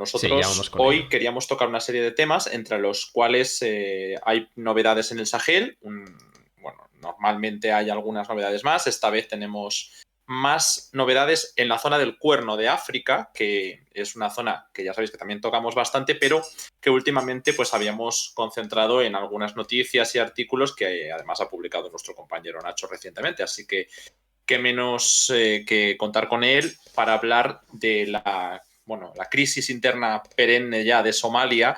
Sí, ya vamos Nosotros con hoy ello. queríamos tocar una serie de temas entre los cuales hay novedades en el Sahel. Bueno, normalmente hay algunas novedades más. Esta vez tenemos más novedades en la zona del Cuerno de África, que es una zona que ya sabéis que también tocamos bastante, pero que últimamente pues habíamos concentrado en algunas noticias y artículos que además ha publicado nuestro compañero Nacho recientemente. Así que qué menos que contar con él para hablar de la crisis interna perenne ya de Somalia.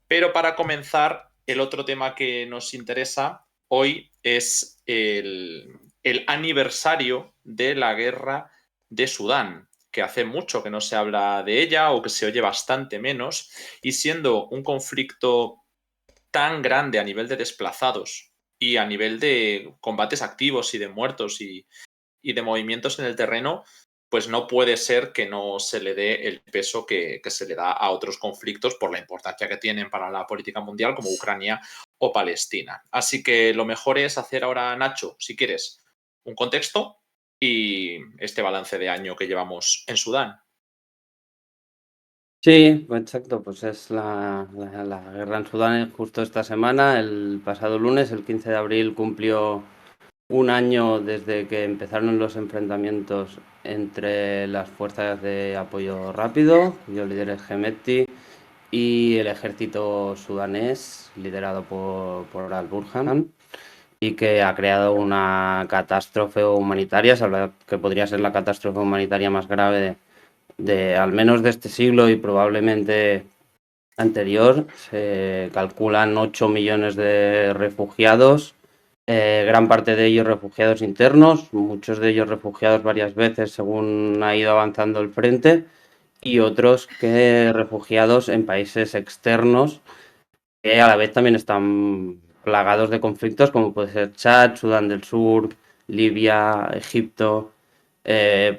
Pero para comenzar, el otro tema que nos interesa hoy es el aniversario de la guerra de Sudán, que hace mucho que no se habla de ella o que se oye bastante menos, y siendo un conflicto tan grande a nivel de desplazados y a nivel de combates activos y de muertos y de movimientos en el terreno, pues no puede ser que no se le dé el peso que se le da a otros conflictos por la importancia que tienen para la política mundial, como Ucrania o Palestina. Así que lo mejor es hacer ahora, Nacho, si quieres, un contexto y este balance de año que llevamos en Sudán. Sí, pues exacto, pues es la guerra en Sudán justo esta semana, el pasado lunes, el 15 de abril, cumplió un año desde que empezaron los enfrentamientos entre las fuerzas de apoyo rápido, cuyo líder es Hemedti, y el ejército sudanés, liderado por Al-Burhan, y que ha creado una catástrofe humanitaria, se habla que podría ser la catástrofe humanitaria más grave de al menos de este siglo y probablemente anterior. Se calculan 8 millones de refugiados, gran parte de ellos refugiados internos, muchos de ellos refugiados varias veces según ha ido avanzando el frente, y otros que refugiados en países externos que a la vez también están plagados de conflictos como puede ser Chad, Sudán del Sur, Libia, Egipto.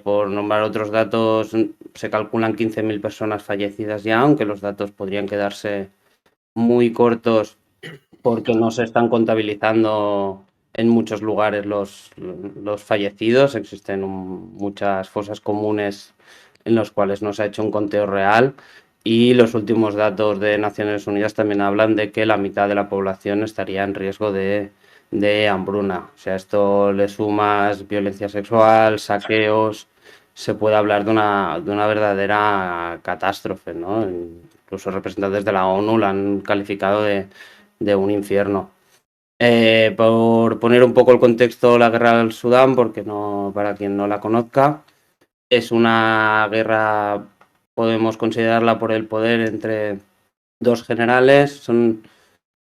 Por nombrar otros datos, se calculan 15.000 personas fallecidas ya, aunque los datos podrían quedarse muy cortos porque no se están contabilizando en muchos lugares los fallecidos. Existen muchas fosas comunes en los cuales no se ha hecho un conteo real. Y los últimos datos de Naciones Unidas también hablan de que la mitad de la población estaría en riesgo de hambruna. O sea, esto le sumas violencia sexual, saqueos, se puede hablar de una verdadera catástrofe, ¿no? Incluso representantes de la ONU la han calificado de un infierno. Por poner un poco el contexto, la guerra del Sudán, porque no, para quien no la conozca, es una guerra, podemos considerarla por el poder entre dos generales. Son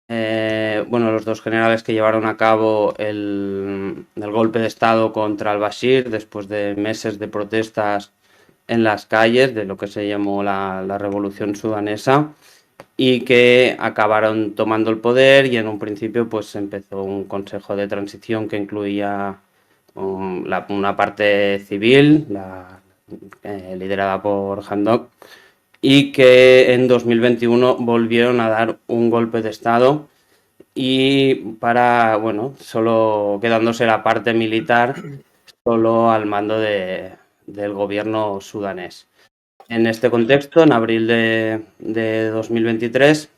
los dos generales que llevaron a cabo el golpe de Estado contra al-Bashir después de meses de protestas en las calles de lo que se llamó la revolución sudanesa, y que acabaron tomando el poder, y en un principio pues empezó un consejo de transición que incluía una parte civil, liderada por Hamdok, y que en 2021 volvieron a dar un golpe de Estado y solo quedándose la parte militar solo al mando del gobierno sudanés. En este contexto, en abril de 2023,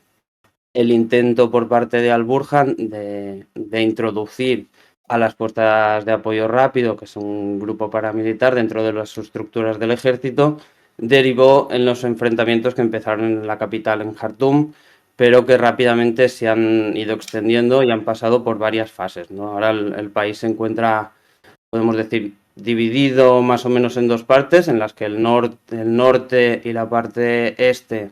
el intento por parte de Al-Burhan de introducir a las fuerzas de apoyo rápido, que es un grupo paramilitar dentro de las estructuras del ejército, derivó en los enfrentamientos que empezaron en la capital, en Jartum, pero que rápidamente se han ido extendiendo y han pasado por varias fases, ¿no? Ahora el país se encuentra, podemos decir, dividido más o menos en dos partes, en las que el norte y la parte este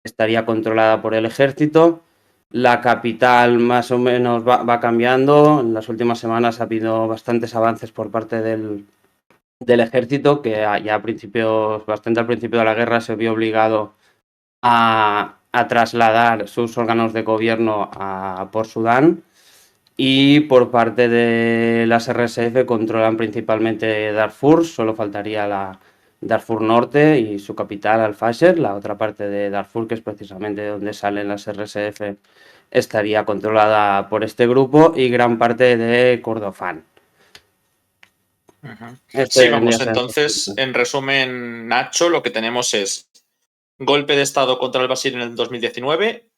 estaría controlada por el ejército. La capital más o menos va cambiando. En las últimas semanas ha habido bastantes avances por parte del ejército, que ya bastante al principio de la guerra se vio obligado a trasladar sus órganos de gobierno por Sudán. Y por parte de las RSF controlan principalmente Darfur, solo faltaría la Darfur Norte y su capital Al-Fasher. La otra parte de Darfur, que es precisamente donde salen las RSF, estaría controlada por este grupo, y gran parte de Kordofán. Uh-huh. Este Sí, vendría vamos, a ser... entonces, en resumen, Nacho, lo que tenemos es golpe de Estado contra el Bashir en el 2019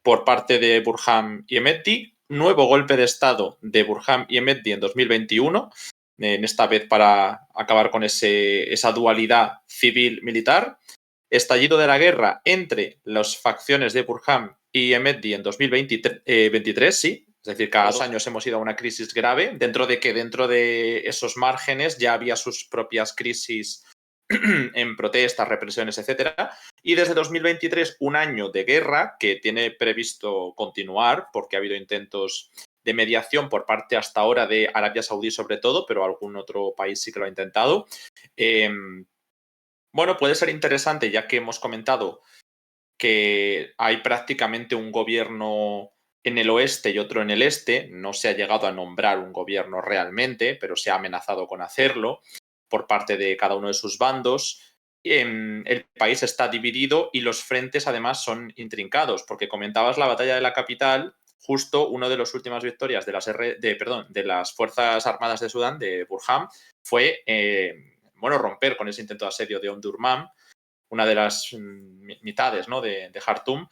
por parte de Burham y Hemedti, nuevo golpe de Estado de Burham y Hemedti en 2021, en esta vez para acabar con esa dualidad civil-militar, estallido de la guerra entre las facciones de Burham y Hemedti en 2023, sí. Es decir, cada 2 años hemos ido a una crisis grave, dentro de esos márgenes ya había sus propias crisis en protestas, represiones, etcétera. Y desde 2023, un año de guerra que tiene previsto continuar, porque ha habido intentos de mediación por parte hasta ahora de Arabia Saudí sobre todo, pero algún otro país sí que lo ha intentado. Bueno, puede ser interesante, ya que hemos comentado que hay prácticamente un gobierno en el oeste y otro en el este. No se ha llegado a nombrar un gobierno realmente, pero se ha amenazado con hacerlo por parte de cada uno de sus bandos. El país está dividido y los frentes además son intrincados, porque comentabas la batalla de la capital. Justo una de las últimas victorias de las Fuerzas Armadas de Sudán, de Burham, fue romper con ese intento de asedio de Omdurman, una de las mitades, ¿no?, de Jartum,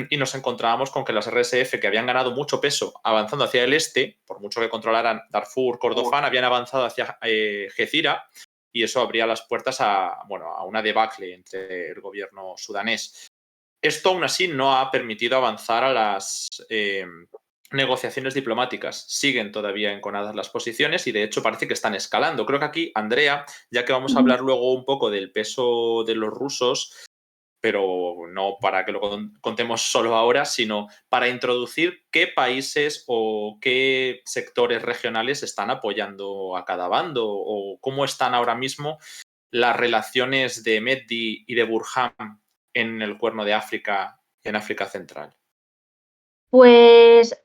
y nos encontrábamos con que las RSF, que habían ganado mucho peso avanzando hacia el este, por mucho que controlaran Darfur, Kordofán, habían avanzado hacia Gezira, y eso abría las puertas a una debacle entre el gobierno sudanés. Esto aún así no ha permitido avanzar a las negociaciones diplomáticas. Siguen todavía enconadas las posiciones y de hecho parece que están escalando. Creo que aquí, Andrea, ya que vamos a hablar luego un poco del peso de los rusos, pero no para que lo contemos solo ahora, sino para introducir qué países o qué sectores regionales están apoyando a cada bando o cómo están ahora mismo las relaciones de Hemedti y de Burham en el Cuerno de África, en África Central. Pues,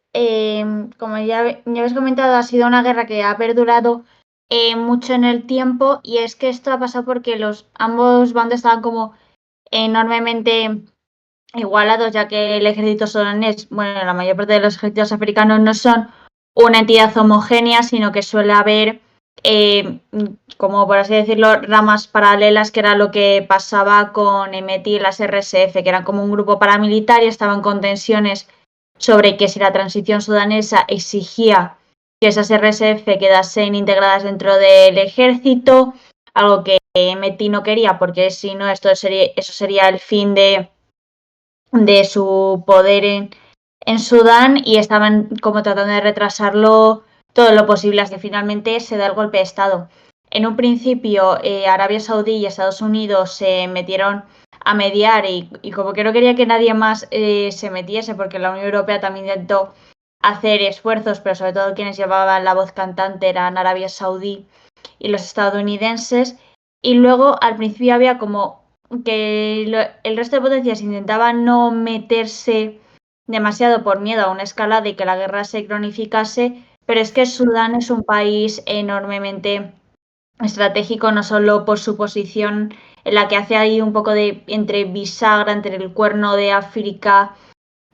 como ya habéis comentado, ha sido una guerra que ha perdurado mucho en el tiempo, y es que esto ha pasado porque ambos bandos estaban como enormemente igualados, ya que el ejército sudanés, bueno, la mayor parte de los ejércitos africanos no son una entidad homogénea, sino que suele haber, como por así decirlo, ramas paralelas, que era lo que pasaba con Hemedti y las RSF, que eran como un grupo paramilitar y estaban con tensiones sobre que si la transición sudanesa exigía que esas RSF quedasen integradas dentro del ejército, algo que Hemedti no quería, porque si no, eso sería el fin de su poder en Sudán, y estaban como tratando de retrasarlo todo lo posible hasta que finalmente se da el golpe de Estado. En un principio, Arabia Saudí y Estados Unidos se metieron a mediar y como que no quería que nadie más se metiese, porque la Unión Europea también intentó hacer esfuerzos, pero sobre todo quienes llevaban la voz cantante eran Arabia Saudí y los estadounidenses. Y luego al principio había como que el resto de potencias intentaban no meterse demasiado por miedo a una escalada y que la guerra se cronificase, pero es que Sudán es un país enormemente estratégico, no solo por su posición en la que hace ahí un poco de entre bisagra entre el Cuerno de África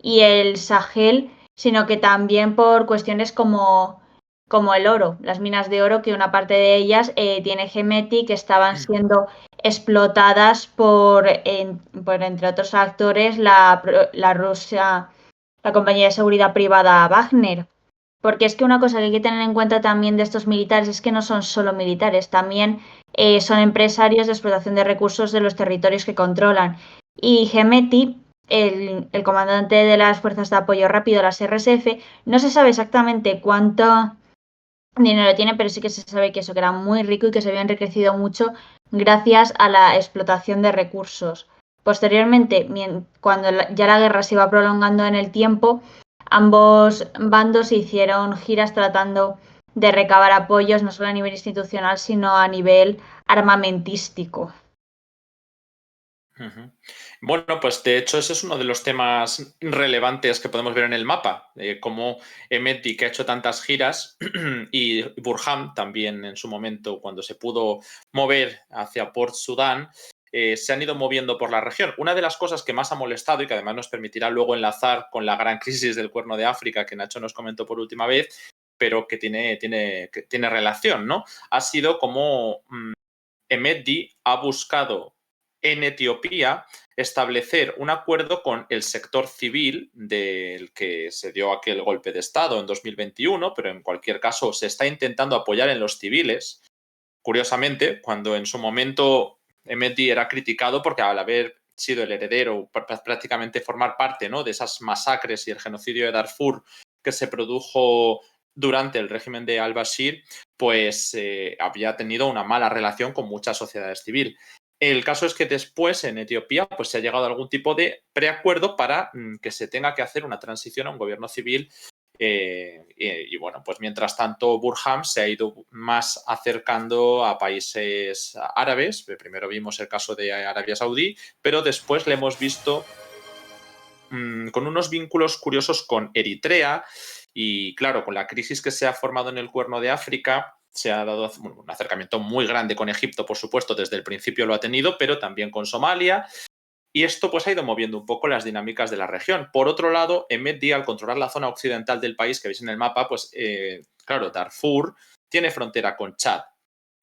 y el Sahel, sino que también por cuestiones como el oro, las minas de oro, que una parte de ellas tiene Hemedti, que estaban siendo explotadas por entre otros actores, la Rusia, la compañía de seguridad privada Wagner. Porque es que una cosa que hay que tener en cuenta también de estos militares es que no son solo militares, también son empresarios de explotación de recursos de los territorios que controlan. Y Hemedti, el comandante de las Fuerzas de Apoyo Rápido, las RSF, no se sabe exactamente cuánto dinero tiene, pero sí que se sabe que era muy rico y que se había enriquecido mucho gracias a la explotación de recursos. Posteriormente, cuando ya la guerra se iba prolongando en el tiempo, ambos bandos hicieron giras tratando de recabar apoyos no solo a nivel institucional, sino a nivel armamentístico. Bueno, pues de hecho ese es uno de los temas relevantes que podemos ver en el mapa, como Hemedti, que ha hecho tantas giras, y Burham también en su momento, cuando se pudo mover hacia Port Sudán, se han ido moviendo por la región. Una de las cosas que más ha molestado y que además nos permitirá luego enlazar con la gran crisis del Cuerno de África que Nacho nos comentó por última vez, pero que tiene relación, ¿no? Ha sido como Hemedti ha buscado en Etiopía establecer un acuerdo con el sector civil del que se dio aquel golpe de Estado en 2021, pero en cualquier caso se está intentando apoyar en los civiles. Curiosamente, cuando en su momento Hemedti era criticado porque al haber sido el heredero, prácticamente formar parte, ¿no?, de esas masacres y el genocidio de Darfur que se produjo durante el régimen de al-Bashir, pues había tenido una mala relación con mucha sociedad civil. El caso es que después en Etiopía pues, se ha llegado a algún tipo de preacuerdo para que se tenga que hacer una transición a un gobierno civil. Y bueno, pues mientras tanto Burham se ha ido más acercando a países árabes. Primero vimos el caso de Arabia Saudí, pero después le hemos visto con unos vínculos curiosos con Eritrea y claro, con la crisis que se ha formado en el Cuerno de África, se ha dado un acercamiento muy grande con Egipto, por supuesto, desde el principio lo ha tenido, pero también con Somalia. Y esto pues ha ido moviendo un poco las dinámicas de la región. Por otro lado, Hemedti, al controlar la zona occidental del país que veis en el mapa, pues claro, Darfur tiene frontera con Chad.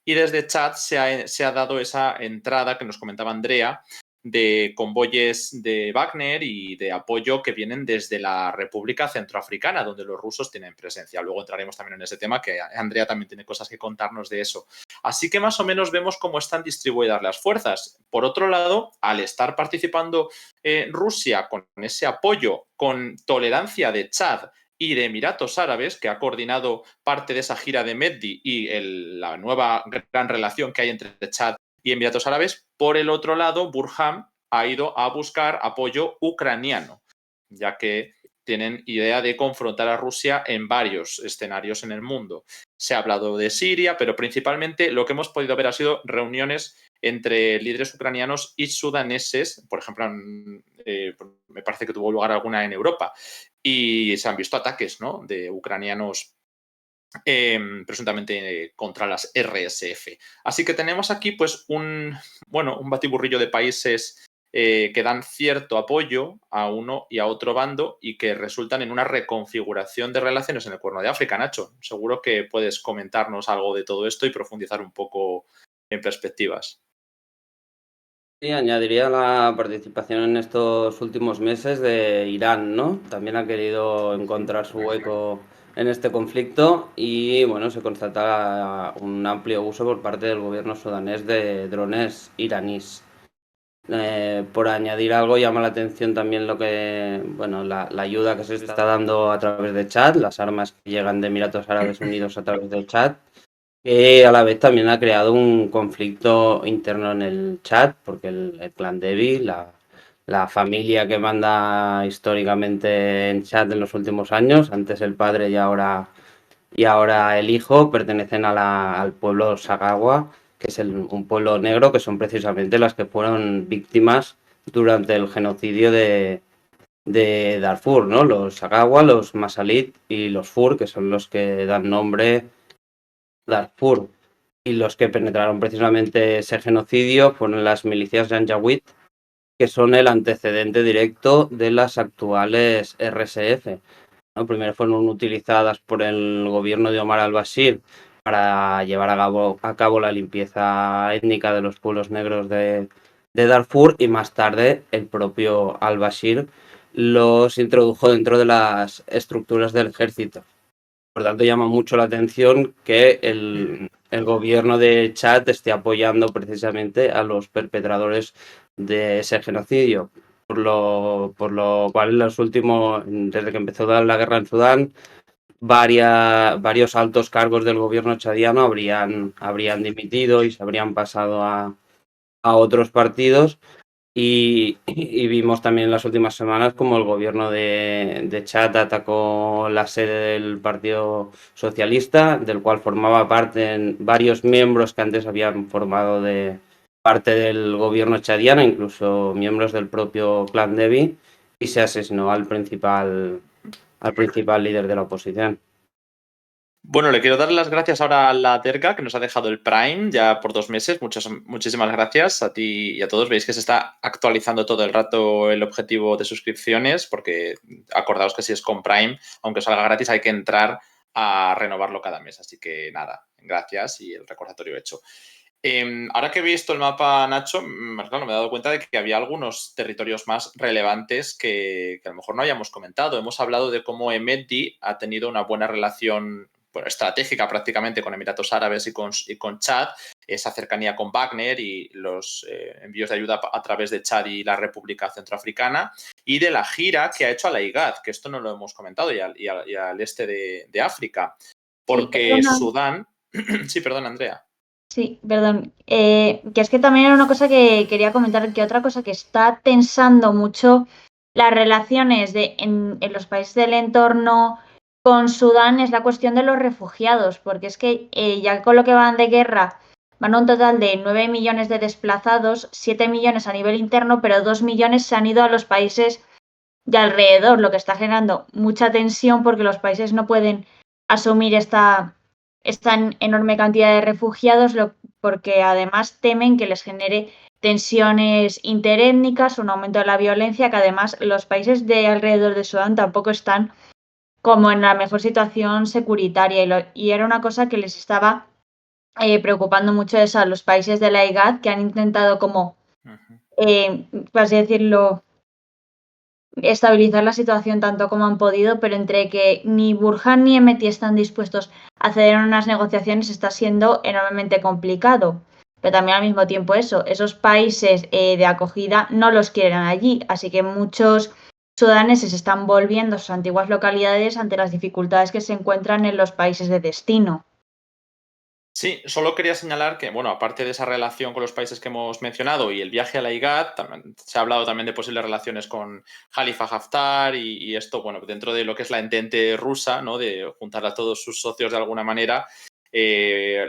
Y desde Chad se ha dado esa entrada que nos comentaba Andrea de convoyes de Wagner y de apoyo que vienen desde la República Centroafricana, donde los rusos tienen presencia. Luego entraremos también en ese tema, que Andrea también tiene cosas que contarnos de eso. Así que más o menos vemos cómo están distribuidas las fuerzas. Por otro lado, al estar participando Rusia con ese apoyo, con tolerancia de Chad y de Emiratos Árabes, que ha coordinado parte de esa gira de Hemedti y la nueva gran relación que hay entre Chad y Emiratos Árabes. Por el otro lado, Burham ha ido a buscar apoyo ucraniano, ya que tienen idea de confrontar a Rusia en varios escenarios en el mundo. Se ha hablado de Siria, pero principalmente lo que hemos podido ver ha sido reuniones entre líderes ucranianos y sudaneses. Por ejemplo, me parece que tuvo lugar alguna en Europa. Y se han visto ataques, ¿no?, de ucranianos presuntamente contra las RSF. Así que tenemos aquí pues un batiburrillo de países que dan cierto apoyo a uno y a otro bando y que resultan en una reconfiguración de relaciones en el Cuerno de África. Nacho, seguro que puedes comentarnos algo de todo esto y profundizar un poco en perspectivas. Sí, añadiría la participación en estos últimos meses de Irán, ¿no? También ha querido encontrar su hueco en este conflicto y, bueno, se constata un amplio uso por parte del gobierno sudanés de drones iraníes. Por añadir algo, llama la atención también la ayuda que se está dando a través de Chad, las armas que llegan de Emiratos Árabes Unidos a través de Chad, que a la vez también ha creado un conflicto interno en el Chad, porque el clan Devi, la familia que manda históricamente en Chad en los últimos años, antes el padre y ahora el hijo, pertenecen al pueblo Sagawa, que es un pueblo negro, que son precisamente las que fueron víctimas durante el genocidio de Darfur, ¿no? Los Sagawa, los Masalit y los Fur, que son los que dan nombre Darfur, y los que penetraron precisamente ese genocidio fueron las milicias Janjaweed, que son el antecedente directo de las actuales RSF. ¿No? Primero fueron utilizadas por el gobierno de Omar al-Bashir para llevar a cabo la limpieza étnica de los pueblos negros de Darfur, y más tarde el propio al-Bashir los introdujo dentro de las estructuras del ejército. Por tanto, llama mucho la atención que el gobierno de Chad esté apoyando precisamente a los perpetradores de ese genocidio. Por lo cual, desde que empezó la guerra en Sudán, varios altos cargos del gobierno chadiano habrían dimitido y se habrían pasado a otros partidos. Y vimos también en las últimas semanas como el gobierno de Chad atacó la sede del Partido Socialista, del cual formaba parte varios miembros que antes habían formado de parte del gobierno chadiano, incluso miembros del propio clan Devi, y se asesinó al principal líder de la oposición. Bueno, le quiero dar las gracias ahora a la Terca, que nos ha dejado el Prime ya por 2 meses. Muchísimas gracias a ti y a todos. Veis que se está actualizando todo el rato el objetivo de suscripciones, porque acordaos que si es con Prime, aunque salga gratis, hay que entrar a renovarlo cada mes. Así que nada, gracias y el recordatorio hecho. Ahora que he visto el mapa, Nacho, claro, me he dado cuenta de que había algunos territorios más relevantes que a lo mejor no hayamos comentado. Hemos hablado de cómo Emedi ha tenido una buena relación estratégica prácticamente con Emiratos Árabes y con Chad, esa cercanía con Wagner y los envíos de ayuda a través de Chad y la República Centroafricana, y de la gira que ha hecho a la IGAD, que esto no lo hemos comentado, y al este de África, porque Sí, Sudán... Sí, perdón, Andrea. Sí, perdón. Que es que también era una cosa que quería comentar, que otra cosa que está tensando mucho las relaciones en los países del entorno con Sudán es la cuestión de los refugiados, porque es que ya con lo que van de guerra van a un total de 9 millones de desplazados, 7 millones a nivel interno, pero 2 millones se han ido a los países de alrededor, lo que está generando mucha tensión porque los países no pueden asumir esta enorme cantidad de refugiados porque además temen que les genere tensiones interétnicas, un aumento de la violencia, que además los países de alrededor de Sudán tampoco están como en la mejor situación securitaria y era una cosa que les estaba preocupando mucho eso a los países de la IGAD que han intentado como, por así decirlo, estabilizar la situación tanto como han podido, pero entre que ni Burhan ni Hemeti están dispuestos a ceder en unas negociaciones está siendo enormemente complicado. Pero también al mismo tiempo esos países de acogida no los quieren allí, así que muchos sudaneses están volviendo a sus antiguas localidades ante las dificultades que se encuentran en los países de destino. Sí, solo quería señalar que, bueno, aparte de esa relación con los países que hemos mencionado y el viaje a la IGAD, también, se ha hablado también de posibles relaciones con Khalifa Haftar y esto, bueno, dentro de lo que es la entente rusa, ¿no? De juntar a todos sus socios de alguna manera,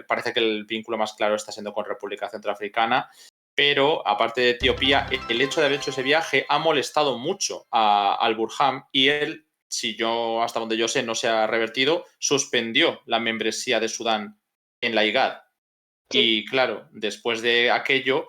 parece que el vínculo más claro está siendo con República Centroafricana, pero aparte de Etiopía, el hecho de haber hecho ese viaje ha molestado mucho al Burhan y él, si yo, hasta donde yo sé, no se ha revertido, suspendió la membresía de Sudán en la IGAD. Sí. Y claro, después de aquello,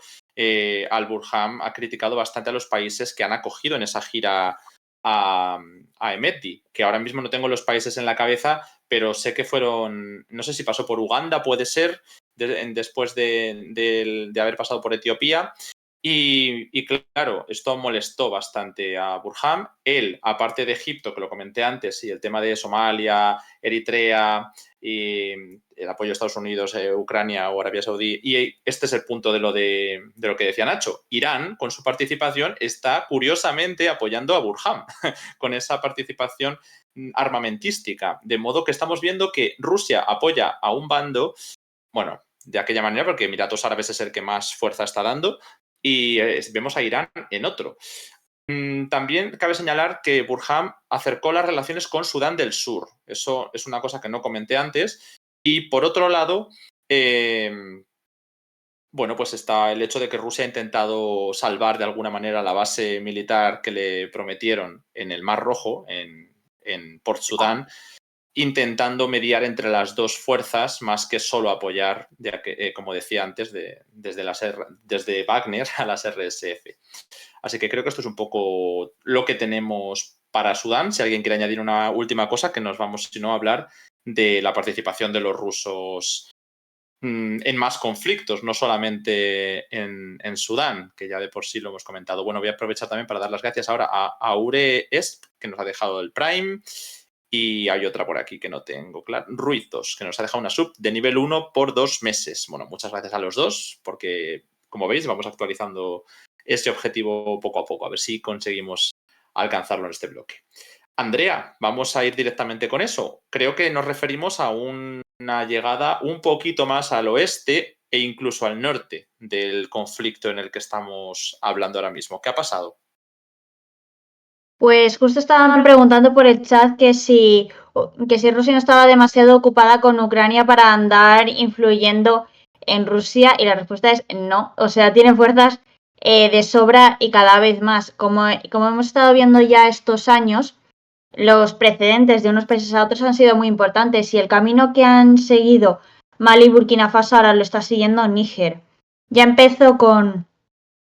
Al-Burhan ha criticado bastante a los países que han acogido en esa gira a Hemeti, que ahora mismo no tengo los países en la cabeza, pero sé que fueron, no sé si pasó por Uganda, puede ser, después de haber pasado por Etiopía. Y claro, esto molestó bastante a Burhan. Él, aparte de Egipto, que lo comenté antes, y el tema de Somalia, Eritrea y el apoyo de Estados Unidos, Ucrania o Arabia Saudí. Y este es el punto de lo que decía Nacho. Irán, con su participación, está curiosamente apoyando a Burhan con esa participación armamentística. De modo que estamos viendo que Rusia apoya a un bando, bueno, de aquella manera, porque Emiratos Árabes es el que más fuerza está dando, y vemos a Irán en otro. También cabe señalar que Burhan acercó las relaciones con Sudán del Sur. Eso es una cosa que no comenté antes. Y por otro lado, bueno, pues está el hecho de que Rusia ha intentado salvar de alguna manera la base militar que le prometieron en el Mar Rojo, en Port Sudán, intentando mediar entre las dos fuerzas más que solo apoyar, ya que, como decía antes, desde Wagner a las RSF. Así que creo que esto es un poco lo que tenemos para Sudán. Si alguien quiere añadir una última cosa, que nos vamos, si no, a hablar de la participación de los rusos en más conflictos, no solamente en Sudán, que ya de por sí lo hemos comentado. Bueno, voy a aprovechar también para dar las gracias ahora a Aure Esp, que nos ha dejado el Prime. Y hay otra por aquí que no tengo claro. Ruizos, que nos ha dejado una sub de nivel 1 por 2 meses. Bueno, muchas gracias a los dos, porque, como veis, vamos actualizando este objetivo poco a poco, a ver si conseguimos alcanzarlo en este bloque. Andrea, vamos a ir directamente con eso. Creo que nos referimos a una llegada un poquito más al oeste e incluso al norte del conflicto en el que estamos hablando ahora mismo. ¿Qué ha pasado? Pues justo estaban preguntando por el chat que si Rusia no estaba demasiado ocupada con Ucrania para andar influyendo en Rusia y la respuesta es no. O sea, tiene fuerzas de sobra y cada vez más. Como hemos estado viendo ya estos años, los precedentes de unos países a otros han sido muy importantes y el camino que han seguido Mali y Burkina Faso ahora lo está siguiendo Níger. Ya empezó con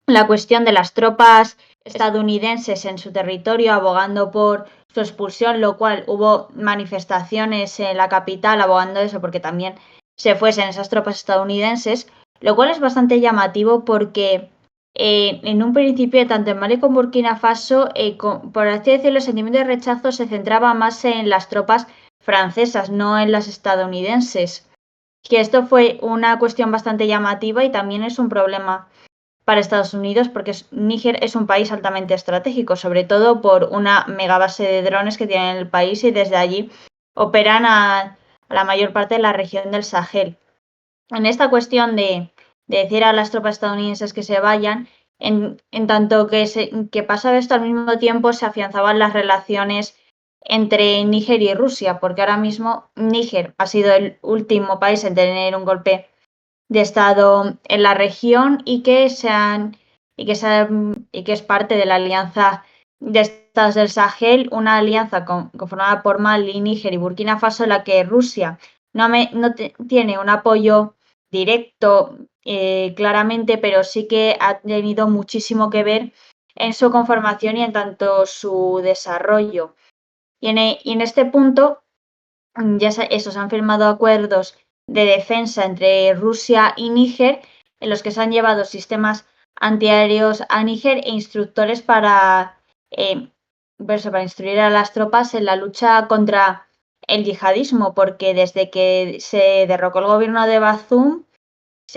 la cuestión de las tropas estadounidenses en su territorio abogando por su expulsión, lo cual hubo manifestaciones en la capital abogando eso porque también se fuesen esas tropas estadounidenses. lo cual es bastante llamativo porque en un principio, tanto en Mali como Burkina Faso, por así decirlo, el sentimiento de rechazo se centraba más en las tropas francesas, no en las estadounidenses. Que esto fue una cuestión bastante llamativa y también es un problema para Estados Unidos porque Níger es un país altamente estratégico, sobre todo por una megabase de drones que tiene en el país y desde allí operan a la mayor parte de la región del Sahel. En esta cuestión de decir a las tropas estadounidenses que se vayan, en tanto que pasaba esto al mismo tiempo se afianzaban las relaciones entre Níger y Rusia, porque ahora mismo Níger ha sido el último país en tener un golpe de Estado en la región y que es parte de la alianza de Estados del Sahel, una alianza conformada por Mali, Níger y Burkina Faso, en la que Rusia tiene un apoyo directo claramente, pero sí que ha tenido muchísimo que ver en su conformación y en tanto su desarrollo. Y en este punto ya se han firmado acuerdos de defensa entre Rusia y Níger, en los que se han llevado sistemas antiaéreos a Níger e instructores para instruir a las tropas en la lucha contra el yihadismo, porque desde que se derrocó el gobierno de Bazoum,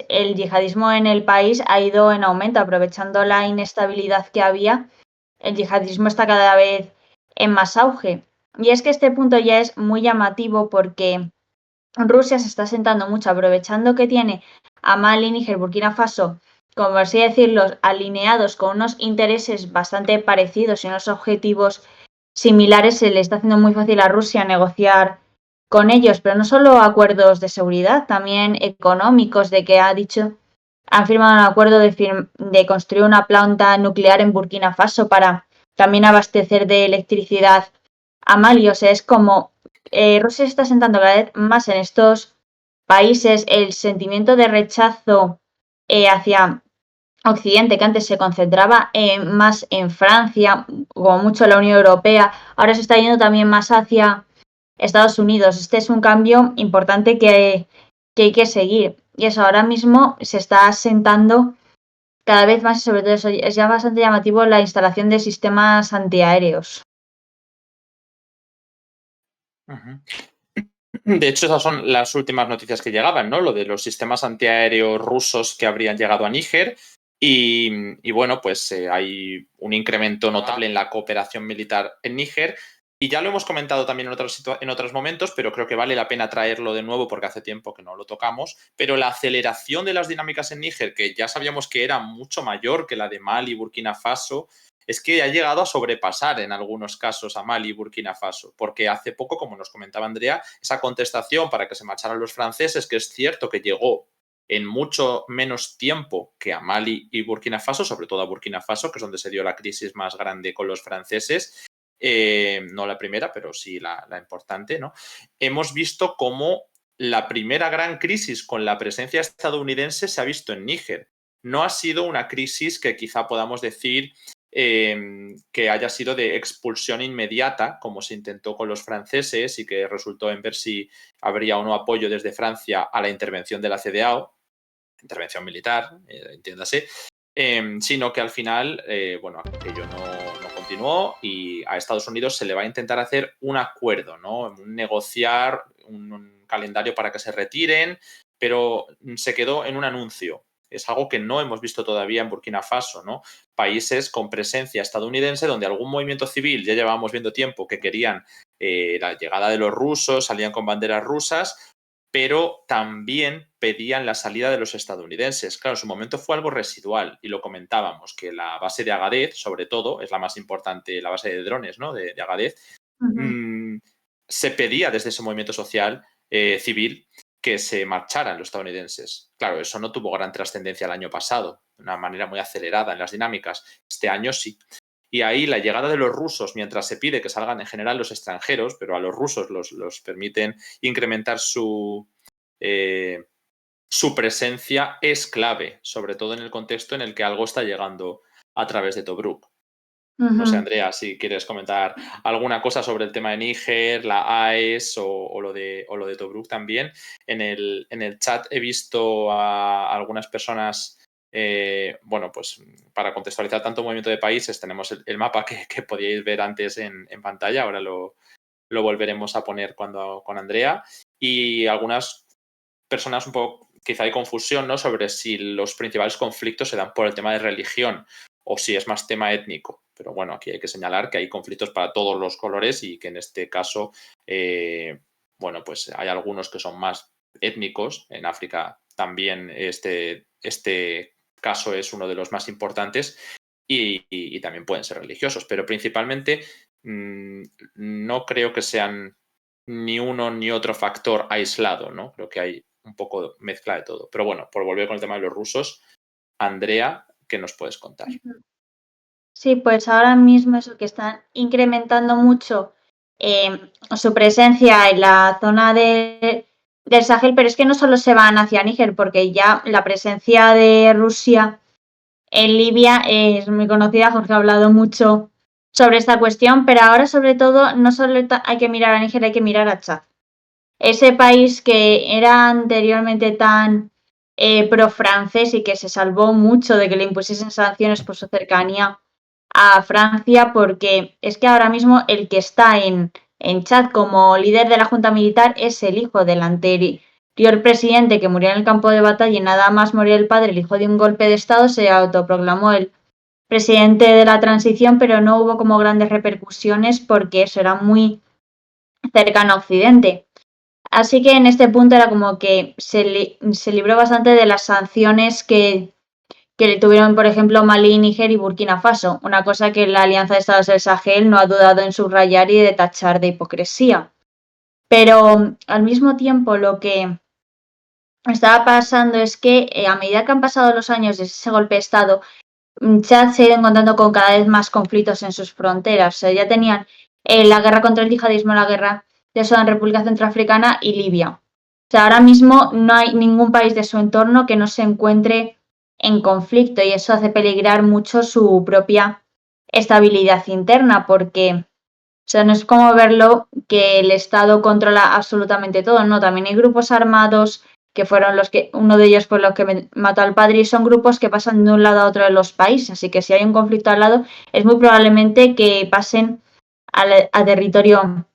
el yihadismo en el país ha ido en aumento, aprovechando la inestabilidad que había. El yihadismo está cada vez en más auge. Y es que este punto ya es muy llamativo porque Rusia se está sentando mucho, aprovechando que tiene a Mali, Níger, Burkina Faso, como así decirlo, alineados con unos intereses bastante parecidos y unos objetivos similares, se le está haciendo muy fácil a Rusia negociar con ellos, pero no solo acuerdos de seguridad, también económicos, de que han firmado un acuerdo de construir una planta nuclear en Burkina Faso para también abastecer de electricidad a Mali. O sea, es como Rusia se está sentando cada vez más en estos países. El sentimiento de rechazo hacia Occidente, que antes se concentraba más en Francia, como mucho la Unión Europea, ahora se está yendo también más hacia Estados Unidos. Este es un cambio importante que hay que seguir. Y eso ahora mismo se está asentando cada vez más y sobre todo eso es ya bastante llamativo la instalación de sistemas antiaéreos. De hecho, esas son las últimas noticias que llegaban, ¿no? Lo de los sistemas antiaéreos rusos que habrían llegado a Níger. Y bueno, pues hay un incremento notable en la cooperación militar en Níger. Y ya lo hemos comentado también en otros momentos, pero creo que vale la pena traerlo de nuevo porque hace tiempo que no lo tocamos. Pero la aceleración de las dinámicas en Níger, que ya sabíamos que era mucho mayor que la de Mali y Burkina Faso, es que ha llegado a sobrepasar en algunos casos a Mali y Burkina Faso, porque hace poco, como nos comentaba Andrea, esa contestación para que se marcharan los franceses, que es cierto que llegó en mucho menos tiempo que a Mali y Burkina Faso, sobre todo a Burkina Faso, que es donde se dio la crisis más grande con los franceses, no la primera, pero sí la importante, ¿no? Hemos visto cómo la primera gran crisis con la presencia estadounidense se ha visto en Níger. No ha sido una crisis que quizá podamos decir que haya sido de expulsión inmediata, como se intentó con los franceses y que resultó en ver si habría o no apoyo desde Francia a la intervención de la CDAO, intervención militar, entiéndase, sino que al final, bueno, aquello no continuó y a Estados Unidos se le va a intentar hacer un acuerdo, ¿no? Negociar un calendario para que se retiren, pero se quedó en un anuncio. Es algo que no hemos visto todavía en Burkina Faso, ¿no? Países con presencia estadounidense donde algún movimiento civil, ya llevábamos viendo tiempo, que querían la llegada de los rusos, salían con banderas rusas, pero también pedían la salida de los estadounidenses. Claro, en su momento fue algo residual y lo comentábamos, que la base de Agadez, sobre todo, es la más importante, la base de drones, ¿no? de Agadez, se pedía desde ese movimiento social civil que se marcharan los estadounidenses. Claro, eso no tuvo gran trascendencia el año pasado, de una manera muy acelerada en las dinámicas. Este año sí. Y ahí la llegada de los rusos, mientras se pide que salgan en general los extranjeros, pero a los rusos los permiten incrementar su presencia, es clave, sobre todo en el contexto en el que algo está llegando a través de Tobruk. No sé, Ujú. Andrea, si quieres comentar alguna cosa sobre el tema de Níger, la AES o lo de Tobruk también. En el chat he visto a algunas personas, bueno, pues para contextualizar tanto movimiento de países, tenemos el mapa que podíais ver antes en pantalla, ahora lo volveremos a poner con Andrea. Y algunas personas un poco, quizá hay confusión, ¿no?, sobre si los principales conflictos se dan por el tema de religión o si es más tema étnico. Pero bueno, aquí hay que señalar que hay conflictos para todos los colores y que en este caso, bueno, pues hay algunos que son más étnicos. En África también este caso es uno de los más importantes y también pueden ser religiosos, pero principalmente no creo que sean ni uno ni otro factor aislado, ¿no? Creo que hay un poco mezcla de todo. Pero bueno, por volver con el tema de los rusos, Andrea, ¿qué nos puedes contar? Sí, pues ahora mismo eso que están incrementando mucho su presencia en la zona del Sahel, pero es que no solo se van hacia Níger, porque ya la presencia de Rusia en Libia es muy conocida. Jorge ha hablado mucho sobre esta cuestión, pero ahora sobre todo no solo hay que mirar a Níger, hay que mirar a Chad. Ese país que era anteriormente tan pro-francés y que se salvó mucho de que le impusiesen sanciones por su cercanía a Francia, porque es que ahora mismo el que está en Chad como líder de la junta militar es el hijo del anterior presidente que murió en el campo de batalla y nada más morir el padre, el hijo de un golpe de estado, se autoproclamó el presidente de la transición, pero no hubo como grandes repercusiones porque eso era muy cercano a Occidente. Así que en este punto era como que se libró bastante de las sanciones que le tuvieron, por ejemplo, Malí, Níger y Burkina Faso, una cosa que la Alianza de Estados del Sahel no ha dudado en subrayar y de tachar de hipocresía. Pero al mismo tiempo lo que estaba pasando es que a medida que han pasado los años desde ese golpe de Estado, Chad se ha ido encontrando con cada vez más conflictos en sus fronteras. O sea, ya tenían la guerra contra el yihadismo, la guerra de Sudán, República Centroafricana y Libia. O sea, ahora mismo no hay ningún país de su entorno que no se encuentre en conflicto y eso hace peligrar mucho su propia estabilidad interna porque, o sea, no es como verlo que el Estado controla absolutamente todo, no, también hay grupos armados que fueron uno de ellos fue los que mató al padre y son grupos que pasan de un lado a otro de los países, así que si hay un conflicto al lado es muy probablemente que pasen a territorio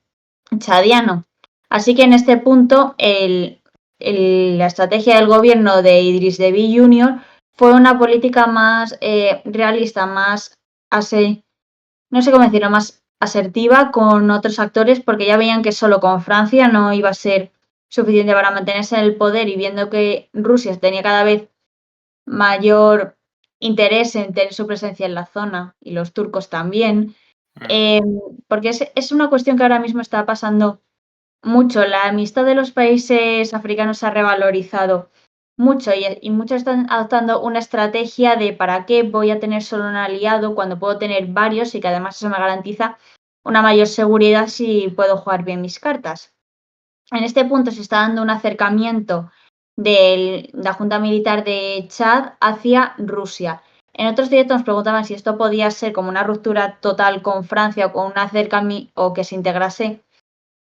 chadiano. Así que en este punto la estrategia del gobierno de Idris Deby Jr. fue una política más realista, más no sé cómo decirlo, más asertiva con otros actores porque ya veían que solo con Francia no iba a ser suficiente para mantenerse en el poder y viendo que Rusia tenía cada vez mayor interés en tener su presencia en la zona y los turcos también, porque es una cuestión que ahora mismo está pasando mucho. La amistad de los países africanos se ha revalorizado mucho y muchos están adoptando una estrategia de para qué voy a tener solo un aliado cuando puedo tener varios y que además eso me garantiza una mayor seguridad si puedo jugar bien mis cartas. En este punto se está dando un acercamiento de la Junta Militar de Chad hacia Rusia. En otros directos nos preguntaban si esto podía ser como una ruptura total con Francia o con un acercamiento o que se integrase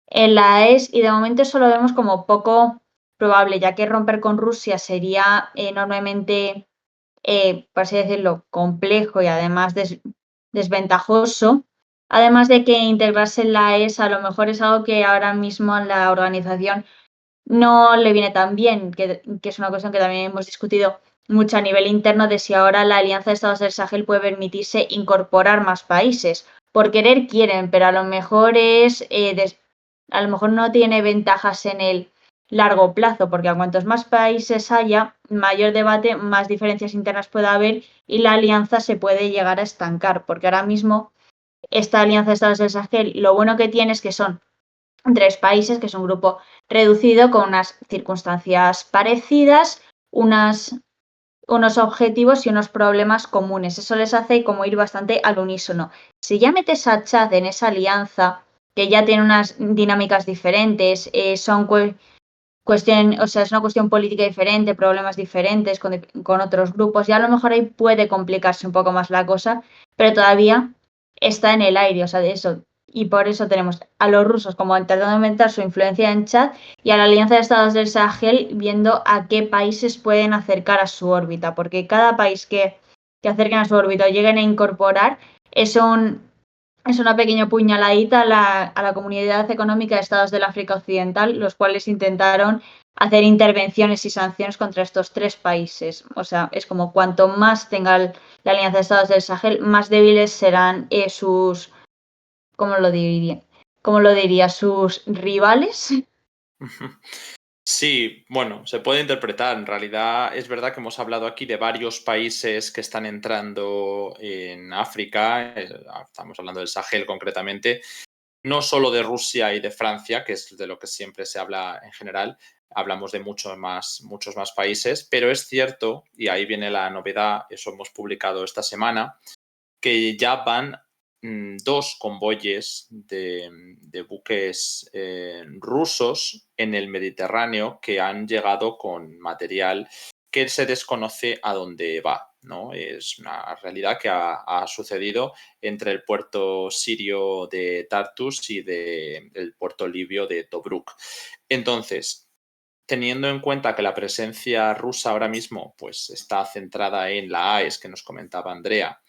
en la AES y de momento eso lo vemos como poco probable, ya que romper con Rusia sería enormemente, por así decirlo, complejo y además desventajoso. Además de que integrarse en la AES a lo mejor es algo que ahora mismo a la organización no le viene tan bien, que es una cuestión que también hemos discutido mucho a nivel interno de si ahora la Alianza de Estados del Sahel puede permitirse incorporar más países. Por querer quieren, pero a lo mejor a lo mejor no tiene ventajas en el largo plazo, porque a cuantos más países haya, mayor debate, más diferencias internas puede haber y la alianza se puede llegar a estancar, porque ahora mismo esta Alianza de Estados del Sahel, lo bueno que tiene es que son 3 países, que es un grupo reducido con unas circunstancias parecidas, unos objetivos y unos problemas comunes. Eso les hace como ir bastante al unísono. Si ya metes a Chad en esa alianza, que ya tiene unas dinámicas diferentes, son o sea, es una cuestión política diferente, problemas diferentes con otros grupos, y a lo mejor ahí puede complicarse un poco más la cosa, pero todavía está en el aire, o sea, de eso. Y por eso tenemos a los rusos como intentando aumentar su influencia en Chad y a la Alianza de Estados del Sahel viendo a qué países pueden acercar a su órbita, porque cada país que acerquen a su órbita o lleguen a incorporar es una pequeña puñaladita a la Comunidad Económica de Estados del África Occidental, los cuales intentaron hacer intervenciones y sanciones contra estos 3 países. O sea, es como cuanto más tenga la Alianza de Estados del Sahel, más débiles serán sus, ¿cómo lo diría? ¿Cómo lo diría? Sus rivales. Sí, bueno, se puede interpretar. En realidad es verdad que hemos hablado aquí de varios países que están entrando en África. Estamos hablando del Sahel concretamente. No solo de Rusia y de Francia, que es de lo que siempre se habla en general. Hablamos de muchos más países, pero es cierto, y ahí viene la novedad, eso hemos publicado esta semana, que ya van 2 convoyes de buques rusos en el Mediterráneo que han llegado con material que se desconoce a dónde va, ¿no? Es una realidad que ha sucedido entre el puerto sirio de Tartus y el puerto libio de Tobruk. Entonces, teniendo en cuenta que la presencia rusa ahora mismo pues, está centrada en la AES que nos comentaba Andrea,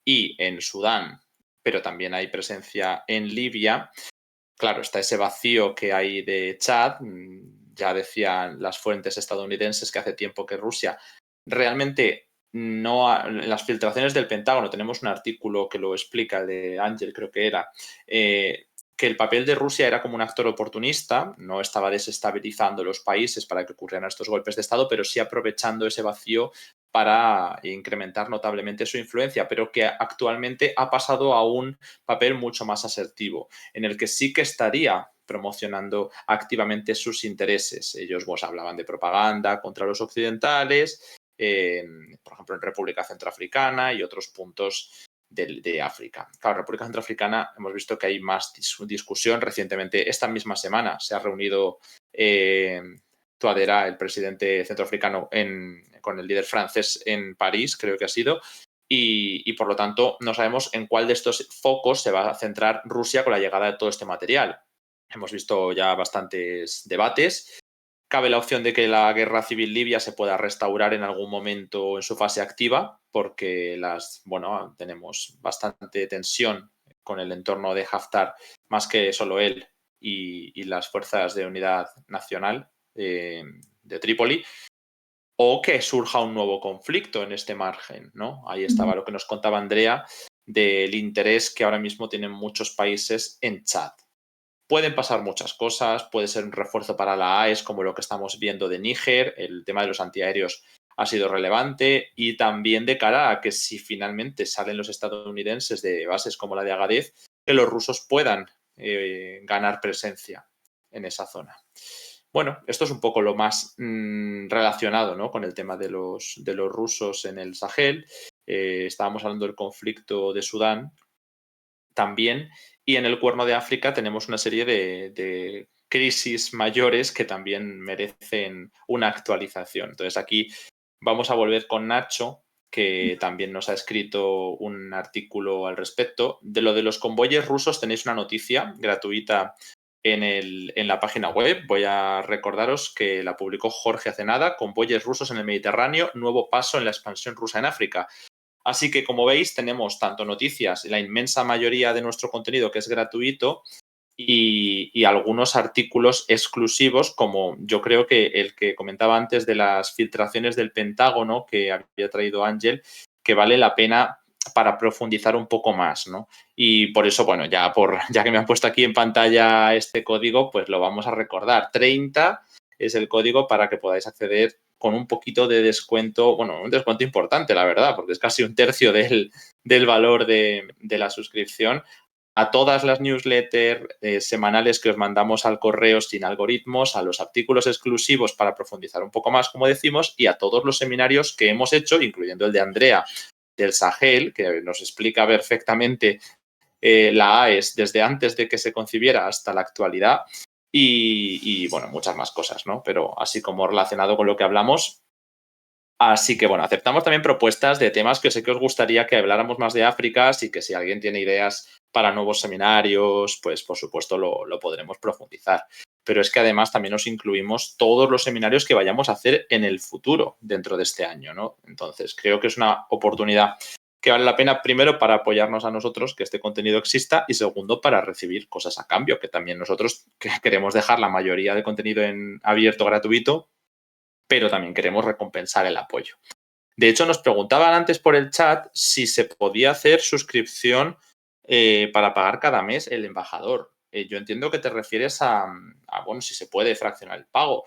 y en Sudán, pero también hay presencia en Libia. Claro, está ese vacío que hay de Chad. Ya decían las fuentes estadounidenses que hace tiempo que Rusia realmente no. En las filtraciones del Pentágono tenemos un artículo que lo explica, el de Ángel creo que era, que el papel de Rusia era como un actor oportunista, no estaba desestabilizando los países para que ocurrieran estos golpes de Estado, pero sí aprovechando ese vacío para incrementar notablemente su influencia, pero que actualmente ha pasado a un papel mucho más asertivo, en el que sí que estaría promocionando activamente sus intereses. Ellos hablaban de propaganda contra los occidentales, por ejemplo en República Centroafricana y otros puntos de África. Claro, República Centroafricana hemos visto que hay más discusión. Recientemente, esta misma semana, se ha reunido Touadéra, el presidente centroafricano, con el líder francés en París, creo que ha sido, y por lo tanto no sabemos en cuál de estos focos se va a centrar Rusia con la llegada de todo este material. Hemos visto ya bastantes debates. Cabe la opción de que la guerra civil libia se pueda restaurar en algún momento en su fase activa, porque tenemos bastante tensión con el entorno de Haftar, más que solo él y las fuerzas de unidad nacional de Trípoli, o que surja un nuevo conflicto en este margen, ¿no? Ahí estaba lo que nos contaba Andrea del interés que ahora mismo tienen muchos países en Chad. Pueden pasar muchas cosas, puede ser un refuerzo para la AES, como lo que estamos viendo de Níger, el tema de los antiaéreos ha sido relevante, y también de cara a que si finalmente salen los estadounidenses de bases como la de Agadez, que los rusos puedan ganar presencia en esa zona. Bueno, esto es un poco lo más relacionado, ¿no?, con el tema de los rusos en el Sahel. Estábamos hablando del conflicto de Sudán también, y en el Cuerno de África tenemos una serie de crisis mayores que también merecen una actualización. Entonces aquí vamos a volver con Nacho, que también nos ha escrito un artículo al respecto. De lo de los convoyes rusos tenéis una noticia gratuita en la página web. Voy a recordaros que la publicó Jorge hace nada: Convoyes rusos en el Mediterráneo, nuevo paso en la expansión rusa en África. Así que, como veis, tenemos tanto noticias, la inmensa mayoría de nuestro contenido que es gratuito, y algunos artículos exclusivos, como yo creo que el que comentaba antes de las filtraciones del Pentágono que había traído Ángel, que vale la pena para profundizar un poco más, ¿no? Y por eso, bueno, ya que me han puesto aquí en pantalla este código, pues lo vamos a recordar. 30 es el código para que podáis acceder con un poquito de descuento, bueno, un descuento importante, la verdad, porque es casi un tercio del valor de la suscripción, a todas las newsletters semanales que os mandamos al correo sin algoritmos, a los artículos exclusivos para profundizar un poco más, como decimos, y a todos los seminarios que hemos hecho, incluyendo el de Andrea del Sahel, que nos explica perfectamente la AES desde antes de que se concibiera hasta la actualidad, y bueno, muchas más cosas, ¿no? Pero así como relacionado con lo que hablamos, Así que bueno, aceptamos también propuestas de temas que sé que os gustaría que habláramos más de África, así que si alguien tiene ideas para nuevos seminarios, pues por supuesto lo podremos profundizar. Pero es que además también nos incluimos todos los seminarios que vayamos a hacer en el futuro dentro de este año, ¿no? Entonces creo que es una oportunidad que vale la pena, primero, para apoyarnos a nosotros, que este contenido exista, y segundo, para recibir cosas a cambio, que también nosotros queremos dejar la mayoría del contenido en abierto, gratuito, pero también queremos recompensar el apoyo. De hecho, nos preguntaban antes por el chat si se podía hacer suscripción para pagar cada mes el embajador. Yo entiendo que te refieres bueno, si se puede fraccionar el pago.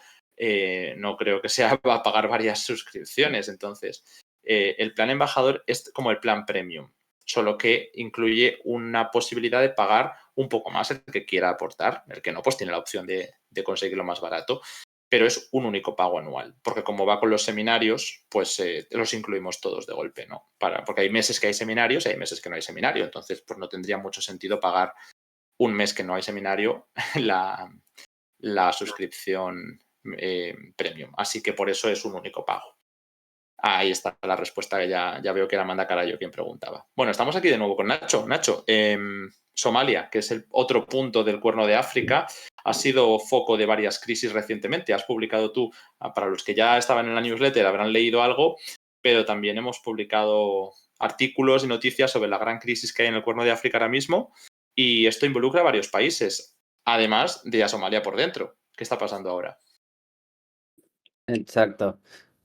No creo que sea para pagar varias suscripciones. Entonces, el plan embajador es como el plan premium, solo que incluye una posibilidad de pagar un poco más el que quiera aportar. El que no, pues tiene la opción de conseguirlo más barato, pero es un único pago anual, porque como va con los seminarios, pues los incluimos todos de golpe, ¿no? Porque hay meses que hay seminarios y hay meses que no hay seminario, entonces pues no tendría mucho sentido pagar un mes que no hay seminario la suscripción premium. Así que por eso es un único pago. Ahí está la respuesta, que ya veo que era Amanda Carayo quien preguntaba. Bueno, estamos aquí de nuevo con Nacho. Nacho, Somalia, que es el otro punto del Cuerno de África, ha sido foco de varias crisis recientemente. Has publicado tú, para los que ya estaban en la newsletter, habrán leído algo, pero también hemos publicado artículos y noticias sobre la gran crisis que hay en el Cuerno de África ahora mismo, y esto involucra a varios países, además de a Somalia por dentro. ¿Qué está pasando ahora? Exacto.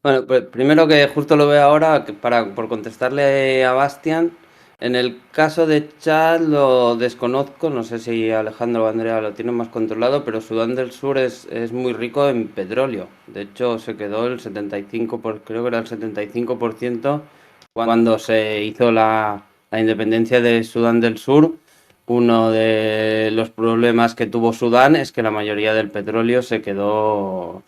Bueno, pues primero que justo lo veo ahora, por contestarle a Bastian, en el caso de Chad lo desconozco, no sé si Alejandro o Andrea lo tienen más controlado, pero Sudán del Sur es muy rico en petróleo. De hecho, se quedó el 75%, creo que era el 75% cuando se hizo la independencia de Sudán del Sur. Uno de los problemas que tuvo Sudán es que la mayoría del petróleo se quedó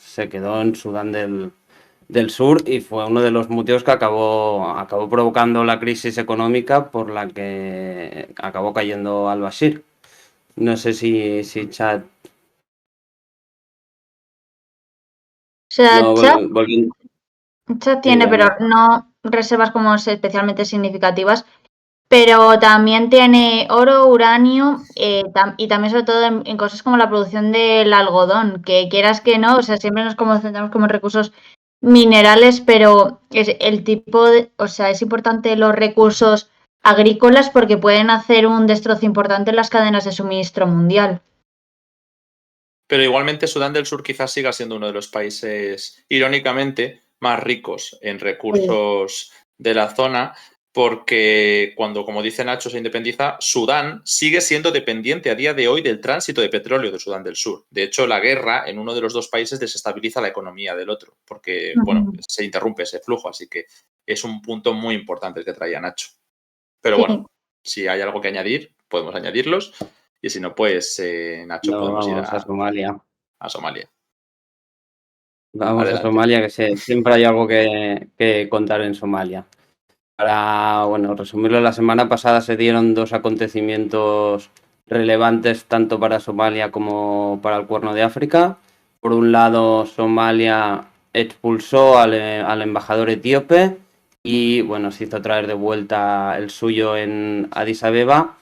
en Sudán del Sur, y fue uno de los motivos que acabó provocando la crisis económica por la que acabó cayendo al-Bashir. No sé si Chad... O sea, No, Chad sí, tiene, pero Andrea. no reservas como especialmente significativas. Pero también tiene oro, uranio y también sobre todo en cosas como la producción del algodón, que quieras que no, o sea, siempre nos concentramos como en recursos minerales, pero es el tipo de, o sea, es importante los recursos agrícolas porque pueden hacer un destrozo importante en las cadenas de suministro mundial. Pero igualmente Sudán del Sur quizás siga siendo uno de los países, irónicamente, más ricos en recursos de la zona, porque cuando, como dice Nacho, se independiza, Sudán sigue siendo dependiente a día de hoy del tránsito de petróleo de Sudán del Sur. De hecho, la guerra en uno de los dos países desestabiliza la economía del otro, porque, bueno, se interrumpe ese flujo, así que es un punto muy importante el que traía Nacho. Pero Sí. bueno, si hay algo que añadir, podemos añadirlos. Y si no, pues, Nacho, No, podemos ir vamos a Somalia. a Somalia. Vamos a Adelante. Somalia, que siempre hay algo que contar en Somalia. Para, bueno, resumirlo, la semana pasada se dieron dos acontecimientos relevantes tanto para Somalia como para el Cuerno de África. Por un lado, Somalia expulsó al embajador etíope y, bueno, se hizo traer de vuelta el suyo en Addis Abeba,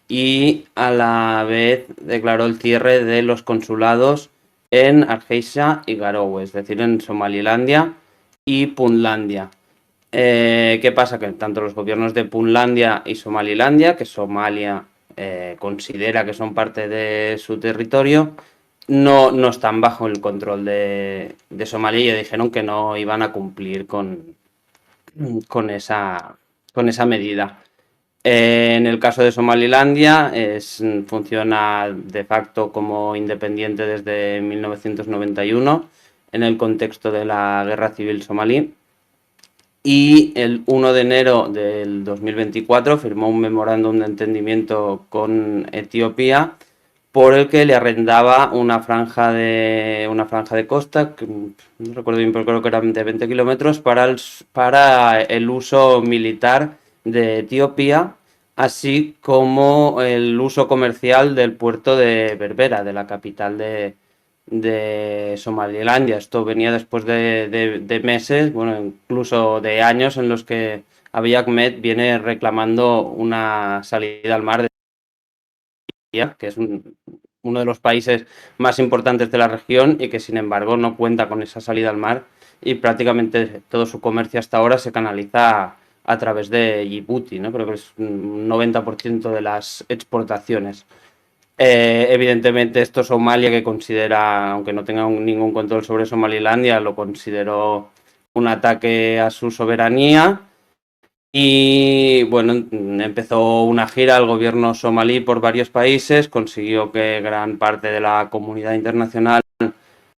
y a la vez declaró el cierre de los consulados en Hargeisa y Garowe, es decir, en Somalilandia y Puntlandia. ¿Qué pasa? Que tanto los gobiernos de Puntlandia y Somalilandia, que Somalia considera que son parte de su territorio, no están bajo el control de Somalia, y dijeron que no iban a cumplir con esa medida. En el caso de Somalilandia, funciona de facto como independiente desde 1991 en el contexto de la guerra civil somalí, y el 1 de enero del 2024 firmó un memorándum de entendimiento con Etiopía por el que le arrendaba una franja de costa, que no recuerdo bien, pero creo que eran de 20 kilómetros, para el uso militar de Etiopía, así como el uso comercial del puerto de Berbera, de la capital de de Somalilandia. Esto venía después de meses, bueno, incluso de años en los que Abiy Ahmed viene reclamando una salida al mar de Turquía, que es uno de los países más importantes de la región y que sin embargo no cuenta con esa salida al mar y prácticamente todo su comercio hasta ahora se canaliza a través de Djibouti, ¿no? Creo que es un 90% de las exportaciones. Evidentemente esto Somalia, que considera, aunque no tenga ningún control sobre Somalilandia, lo consideró un ataque a su soberanía. Y bueno, empezó una gira al gobierno somalí por varios países, consiguió que gran parte de la comunidad internacional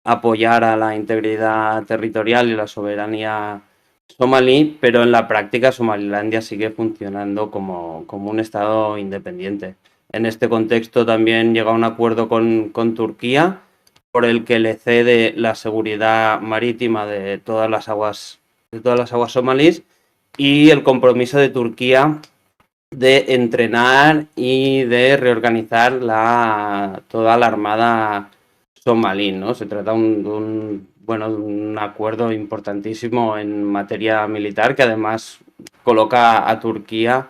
apoyara la integridad territorial y la soberanía somalí, pero en la práctica Somalilandia sigue funcionando como un estado independiente. En este contexto también llega a un acuerdo con Turquía por el que le cede la seguridad marítima de todas las aguas somalíes y el compromiso de Turquía de entrenar y de reorganizar toda la armada somalí, ¿no? Se trata de un acuerdo importantísimo en materia militar que además coloca a Turquía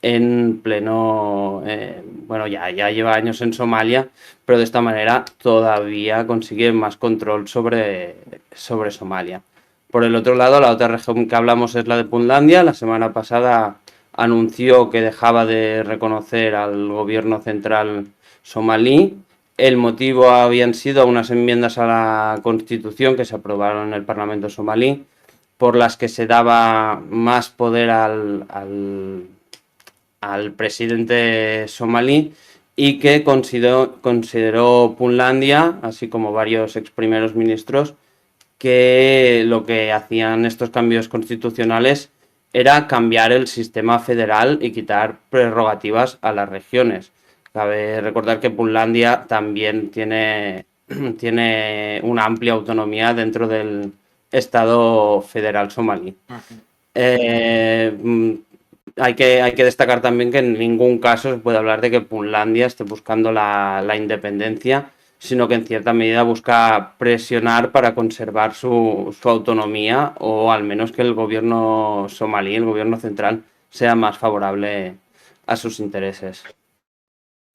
en pleno, ya lleva años en Somalia, pero de esta manera todavía consigue más control sobre Somalia. Por el otro lado, la otra región que hablamos es la de Puntlandia. La semana pasada anunció que dejaba de reconocer al gobierno central somalí. El motivo habían sido unas enmiendas a la Constitución que se aprobaron en el Parlamento somalí, por las que se daba más poder al presidente somalí y que consideró Puntlandia, así como varios ex primeros ministros, que lo que hacían estos cambios constitucionales era cambiar el sistema federal y quitar prerrogativas a las regiones. Cabe recordar que Puntlandia también tiene una amplia autonomía dentro del Estado federal somalí. Hay que destacar también que en ningún caso se puede hablar de que Puntlandia esté buscando la independencia, sino que en cierta medida busca presionar para conservar su autonomía o al menos que el gobierno somalí, el gobierno central, sea más favorable a sus intereses.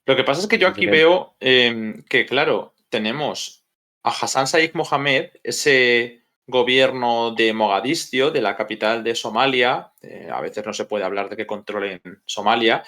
Lo que pasa es que yo aquí veo que, claro, tenemos a Hassan Sheikh Mohammed, ese gobierno de Mogadiscio, de la capital de Somalia, a veces no se puede hablar de que controlen Somalia,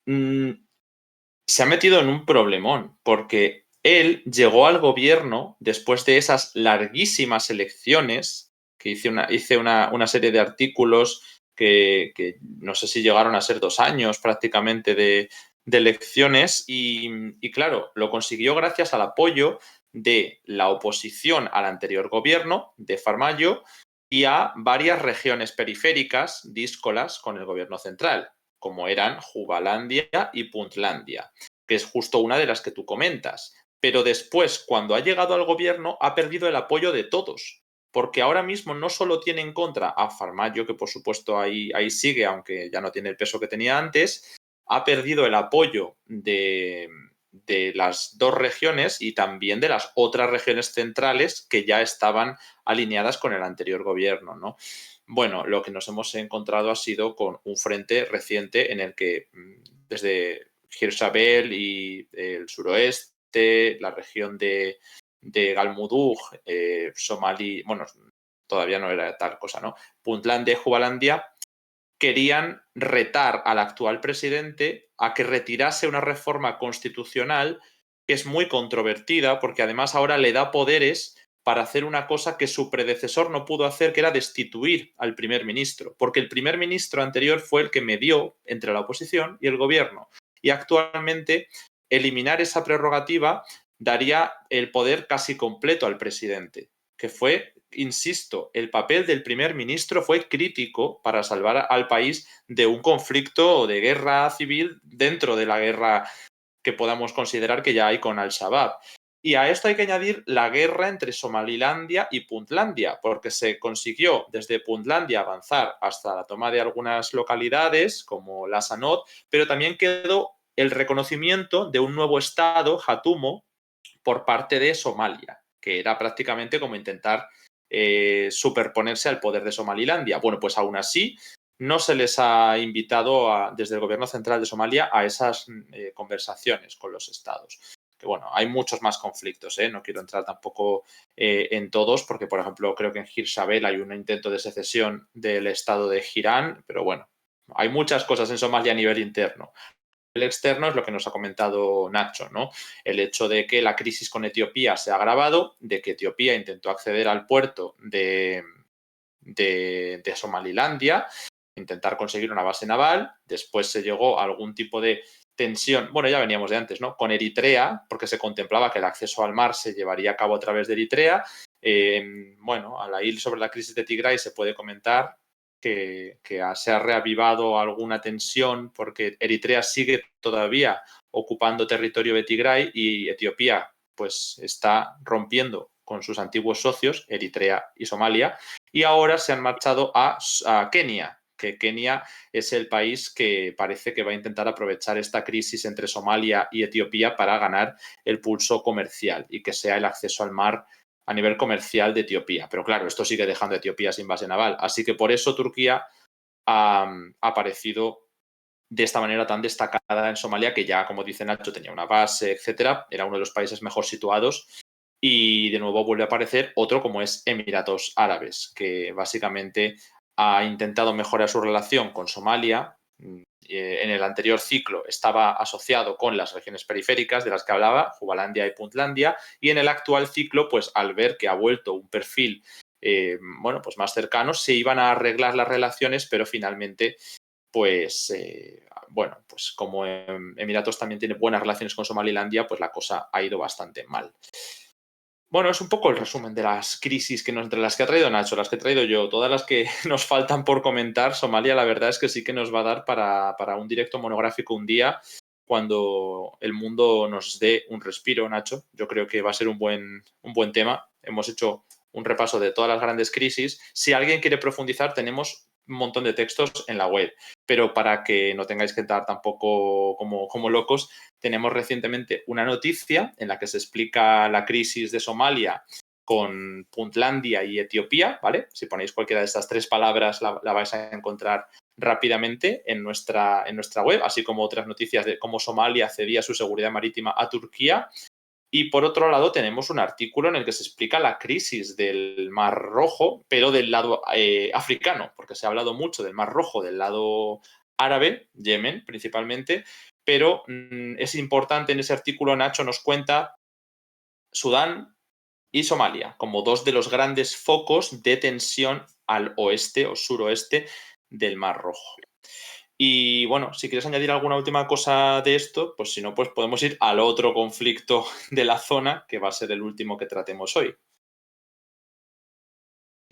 se ha metido en un problemón, porque él llegó al gobierno después de esas larguísimas elecciones, que hice una serie de artículos que no sé si llegaron a ser 2 años prácticamente de elecciones y claro, lo consiguió gracias al apoyo de la oposición al anterior gobierno de Farmayo y a varias regiones periféricas díscolas con el gobierno central, como eran Jubalandia y Puntlandia, que es justo una de las que tú comentas. Pero después, cuando ha llegado al gobierno, ha perdido el apoyo de todos, porque ahora mismo no solo tiene en contra a Farmayo, que por supuesto ahí sigue, aunque ya no tiene el peso que tenía antes, ha perdido el apoyo de las 2 regiones y también de las otras regiones centrales que ya estaban alineadas con el anterior gobierno, ¿no? Bueno, lo que nos hemos encontrado ha sido con un frente reciente en el que desde Hirshabelle y el suroeste, la región de Galmudug, Somalí, bueno, todavía no era tal cosa, ¿no? Puntlandia y Jubalandia querían retar al actual presidente a que retirase una reforma constitucional que es muy controvertida porque además ahora le da poderes para hacer una cosa que su predecesor no pudo hacer, que era destituir al primer ministro, porque el primer ministro anterior fue el que medió entre la oposición y el gobierno. Y actualmente eliminar esa prerrogativa daría el poder casi completo al presidente, que fue, insisto, el papel del primer ministro fue crítico para salvar al país de un conflicto o de guerra civil dentro de la guerra que podamos considerar que ya hay con Al-Shabaab. Y a esto hay que añadir la guerra entre Somalilandia y Puntlandia, porque se consiguió desde Puntlandia avanzar hasta la toma de algunas localidades, como la Sanot, pero también quedó el reconocimiento de un nuevo estado, Hatumo, por parte de Somalia. que era prácticamente como intentar superponerse al poder de Somalilandia. Bueno, pues aún así no se les ha invitado desde el gobierno central de Somalia a esas conversaciones con los estados. Que bueno, hay muchos más conflictos, no quiero entrar tampoco en todos, porque por ejemplo creo que en Hirshabelle hay un intento de secesión del estado de Hirán, pero bueno, hay muchas cosas en Somalia a nivel interno. El externo es lo que nos ha comentado Nacho, ¿no? El hecho de que la crisis con Etiopía se ha agravado, de que Etiopía intentó acceder al puerto de Somalilandia, intentar conseguir una base naval, después se llegó a algún tipo de tensión, bueno, ya veníamos de antes, ¿no? Con Eritrea, porque se contemplaba que el acceso al mar se llevaría a cabo a través de Eritrea. Bueno, al ir sobre la crisis de Tigray se puede comentar que se ha reavivado alguna tensión porque Eritrea sigue todavía ocupando territorio de Tigray y Etiopía pues está rompiendo con sus antiguos socios, Eritrea y Somalia, y ahora se han marchado a Kenia, que Kenia es el país que parece que va a intentar aprovechar esta crisis entre Somalia y Etiopía para ganar el pulso comercial y que sea el acceso al mar a nivel comercial de Etiopía. Pero claro, esto sigue dejando a Etiopía sin base naval. Así que por eso Turquía ha aparecido de esta manera tan destacada en Somalia, que ya, como dice Nacho, tenía una base, etcétera. Era uno de los países mejor situados. Y de nuevo vuelve a aparecer otro como es Emiratos Árabes, que básicamente ha intentado mejorar su relación con Somalia. En el anterior ciclo estaba asociado con las regiones periféricas de las que hablaba, Jubalandia y Puntlandia, y en el actual ciclo, pues al ver que ha vuelto un perfil bueno, pues más cercano, se iban a arreglar las relaciones, pero finalmente, pues bueno, pues como Emiratos también tiene buenas relaciones con Somalilandia, pues la cosa ha ido bastante mal. Bueno, es un poco el resumen de las crisis entre las que ha traído Nacho, las que he traído yo, todas las que nos faltan por comentar. Somalia, la verdad es que sí que nos va a dar para un directo monográfico un día, cuando el mundo nos dé un respiro, Nacho. Yo creo que va a ser un buen tema. Hemos hecho un repaso de todas las grandes crisis. Si alguien quiere profundizar, tenemos un montón de textos en la web, pero para que no tengáis que estar tampoco como locos, tenemos recientemente una noticia en la que se explica la crisis de Somalia con Puntlandia y Etiopía, ¿vale? Si ponéis cualquiera de estas tres palabras la vais a encontrar rápidamente en nuestra web, así como otras noticias de cómo Somalia cedía su seguridad marítima a Turquía. Y por otro lado tenemos un artículo en el que se explica la crisis del Mar Rojo, pero del lado africano, porque se ha hablado mucho del Mar Rojo del lado árabe, Yemen principalmente, pero es importante en ese artículo, Nacho nos cuenta Sudán y Somalia como dos de los grandes focos de tensión al oeste o suroeste del Mar Rojo. Y bueno, si quieres añadir alguna última cosa de esto, pues si no, pues podemos ir al otro conflicto de la zona, que va a ser el último que tratemos hoy.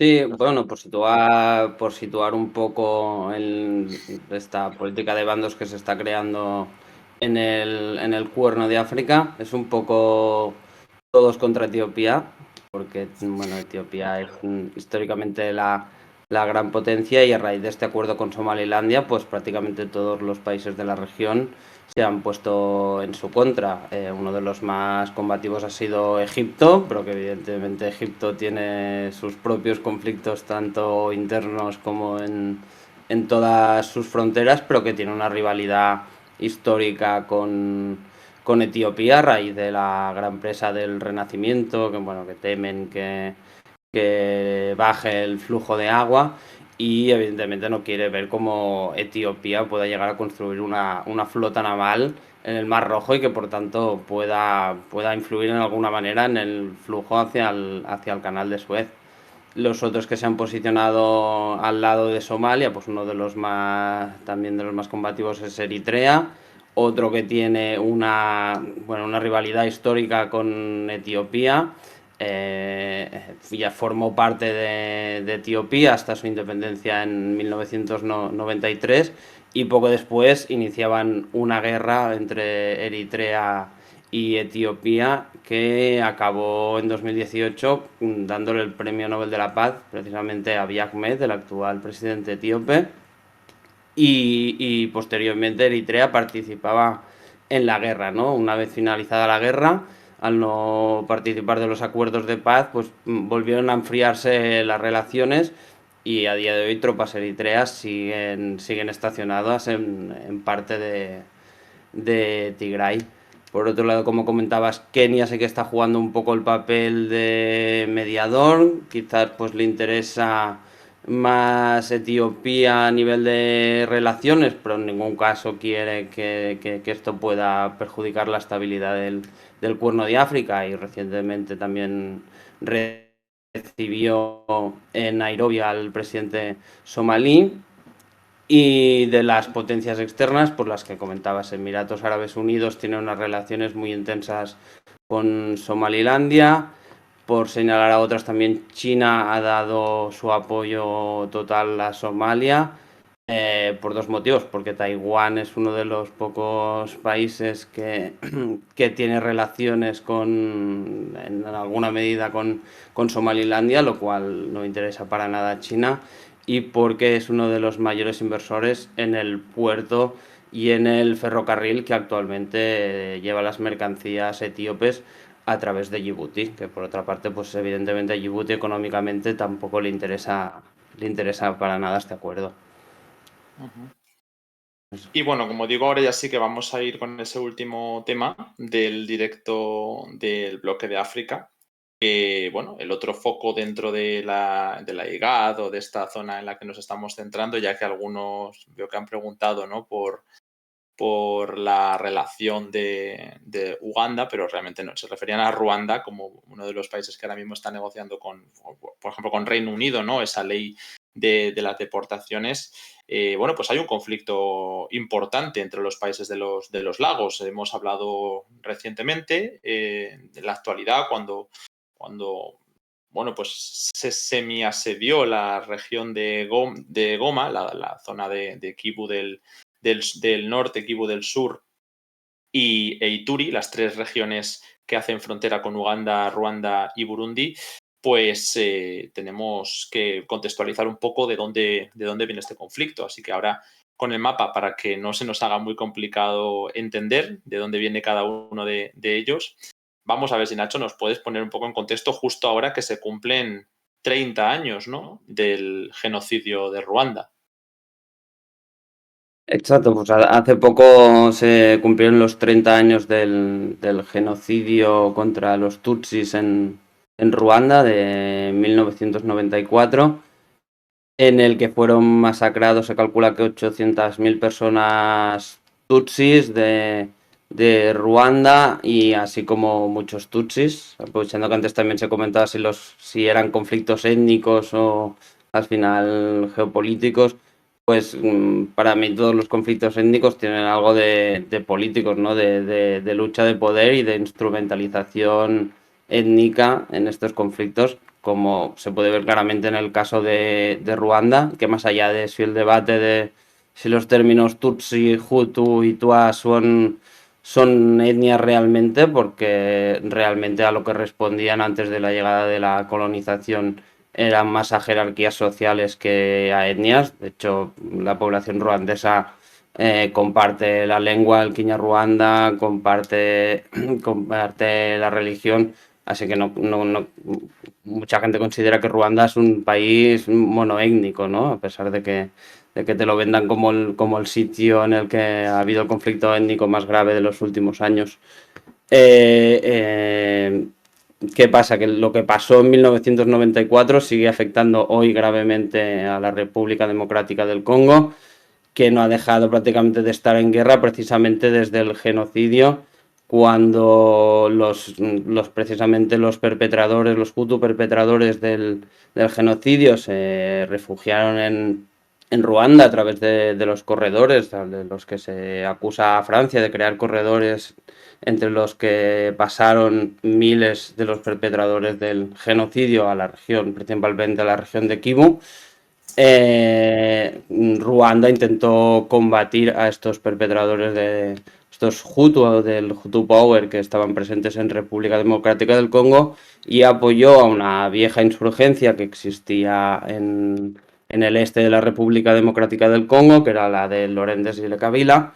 Sí, bueno, por situar un poco esta política de bandos que se está creando en el Cuerno de África, es un poco todos contra Etiopía, porque bueno, Etiopía es históricamente la gran potencia y a raíz de este acuerdo con Somalilandia, pues prácticamente todos los países de la región se han puesto en su contra. Uno de los más combativos ha sido Egipto, pero que evidentemente Egipto tiene sus propios conflictos tanto internos como en todas sus fronteras, pero que tiene una rivalidad histórica con Etiopía a raíz de la gran presa del Renacimiento, que bueno, que temen que baje el flujo de agua y evidentemente no quiere ver cómo Etiopía pueda llegar a construir una flota naval en el Mar Rojo y que por tanto pueda influir en alguna manera en el flujo hacia el canal de Suez. Los otros que se han posicionado al lado de Somalia, pues uno de los más combativos es Eritrea, otro que tiene una rivalidad histórica con Etiopía. Ya formó parte de Etiopía hasta su independencia en 1993 y poco después iniciaban una guerra entre Eritrea y Etiopía que acabó en 2018 dándole el Premio Nobel de la Paz precisamente a Abiy Ahmed, el actual presidente etíope, y posteriormente Eritrea participaba en la guerra, ¿no? Una vez finalizada la guerra, al no participar de los acuerdos de paz, pues volvieron a enfriarse las relaciones y a día de hoy tropas eritreas siguen estacionadas en parte de Tigray. Por otro lado, como comentabas, Kenia sí que está jugando un poco el papel de mediador, quizás pues le interesa más Etiopía a nivel de relaciones, pero en ningún caso quiere que esto pueda perjudicar la estabilidad del Cuerno de África, y recientemente también recibió en Nairobi al presidente somalí. Y de las potencias externas, por las que comentabas, Emiratos Árabes Unidos tiene unas relaciones muy intensas con Somalilandia. Por señalar a otras, también China ha dado su apoyo total a Somalia, por dos motivos: porque Taiwán es uno de los pocos países que tiene relaciones en alguna medida con Somalilandia, lo cual no interesa para nada a China, y porque es uno de los mayores inversores en el puerto y en el ferrocarril que actualmente lleva las mercancías etíopes a través de Djibouti, que por otra parte, pues evidentemente a Djibouti económicamente tampoco le interesa para nada este acuerdo. Y bueno, como digo, ahora ya sí que vamos a ir con ese último tema del directo del bloque de África. Bueno, el otro foco dentro de la IGAD o de esta zona en la que nos estamos centrando, ya que algunos veo que han preguntado, ¿no?, por la relación de Uganda, pero realmente no, se referían a Ruanda como uno de los países que ahora mismo está negociando por ejemplo, con Reino Unido, ¿no?, esa ley de las deportaciones. Bueno, pues hay un conflicto importante entre los países de los lagos. Hemos hablado recientemente, en la actualidad, cuando bueno, pues se semi-asedió la región de Goma, la zona de Kivu del norte, Kivu del sur e Ituri, las tres regiones que hacen frontera con Uganda, Ruanda y Burundi. Pues tenemos que contextualizar un poco de dónde viene este conflicto. Así que ahora, con el mapa, para que no se nos haga muy complicado entender de dónde viene cada uno de ellos, vamos a ver si, Nacho, nos puedes poner un poco en contexto justo ahora que se cumplen 30 años, ¿no?, del genocidio de Ruanda. Exacto, pues hace poco se cumplieron los 30 años del genocidio contra los Tutsis en Ruanda de 1994, en el que fueron masacrados, se calcula que 800.000 personas Tutsis de Ruanda, y así como muchos Tutsis, aprovechando que antes también se comentaba si eran conflictos étnicos o al final geopolíticos. Pues para mí todos los conflictos étnicos tienen algo de políticos, ¿no?, de lucha de poder y de instrumentalización étnica en estos conflictos, como se puede ver claramente en el caso de Ruanda, que más allá de si el debate de si los términos Tutsi, Hutu y Twa son etnias realmente, porque realmente a lo que respondían antes de la llegada de la colonización eran más a jerarquías sociales que a etnias. De hecho, la población ruandesa comparte la lengua, el Kinyarwanda, comparte la religión, así que mucha gente considera que Ruanda es un país monoétnico, ¿no?, a pesar de que te lo vendan como el sitio en el que ha habido el conflicto étnico más grave de los últimos años. ¿Qué pasa? Que lo que pasó en 1994 sigue afectando hoy gravemente a la República Democrática del Congo, que no ha dejado prácticamente de estar en guerra precisamente desde el genocidio, cuando precisamente los perpetradores, los Hutu perpetradores del genocidio, se refugiaron en Ruanda a través de los corredores, de los que se acusa a Francia de crear corredores entre los que pasaron miles de los perpetradores del genocidio a la región, principalmente a la región de Kivu. Ruanda intentó combatir a estos perpetradores de estos Hutu, del Hutu Power, que estaban presentes en República Democrática del Congo, y apoyó a una vieja insurgencia que existía en el este de la República Democrática del Congo, que era la de Laurent Desire Kabila,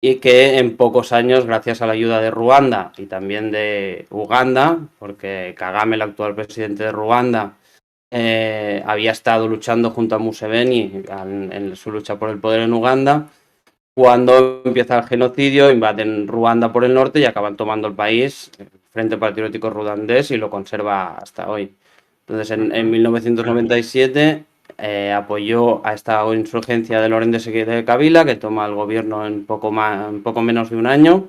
y que en pocos años, gracias a la ayuda de Ruanda y también de Uganda, porque Kagame, el actual presidente de Ruanda, había estado luchando junto a Museveni en su lucha por el poder en Uganda. Cuando empieza el genocidio, invaden Ruanda por el norte y acaban tomando el país, el Frente Patriótico Ruandés, y lo conserva hasta hoy. Entonces, en 1997 apoyó a esta insurgencia de Laurent de Kabila, que toma el gobierno en poco menos de un año.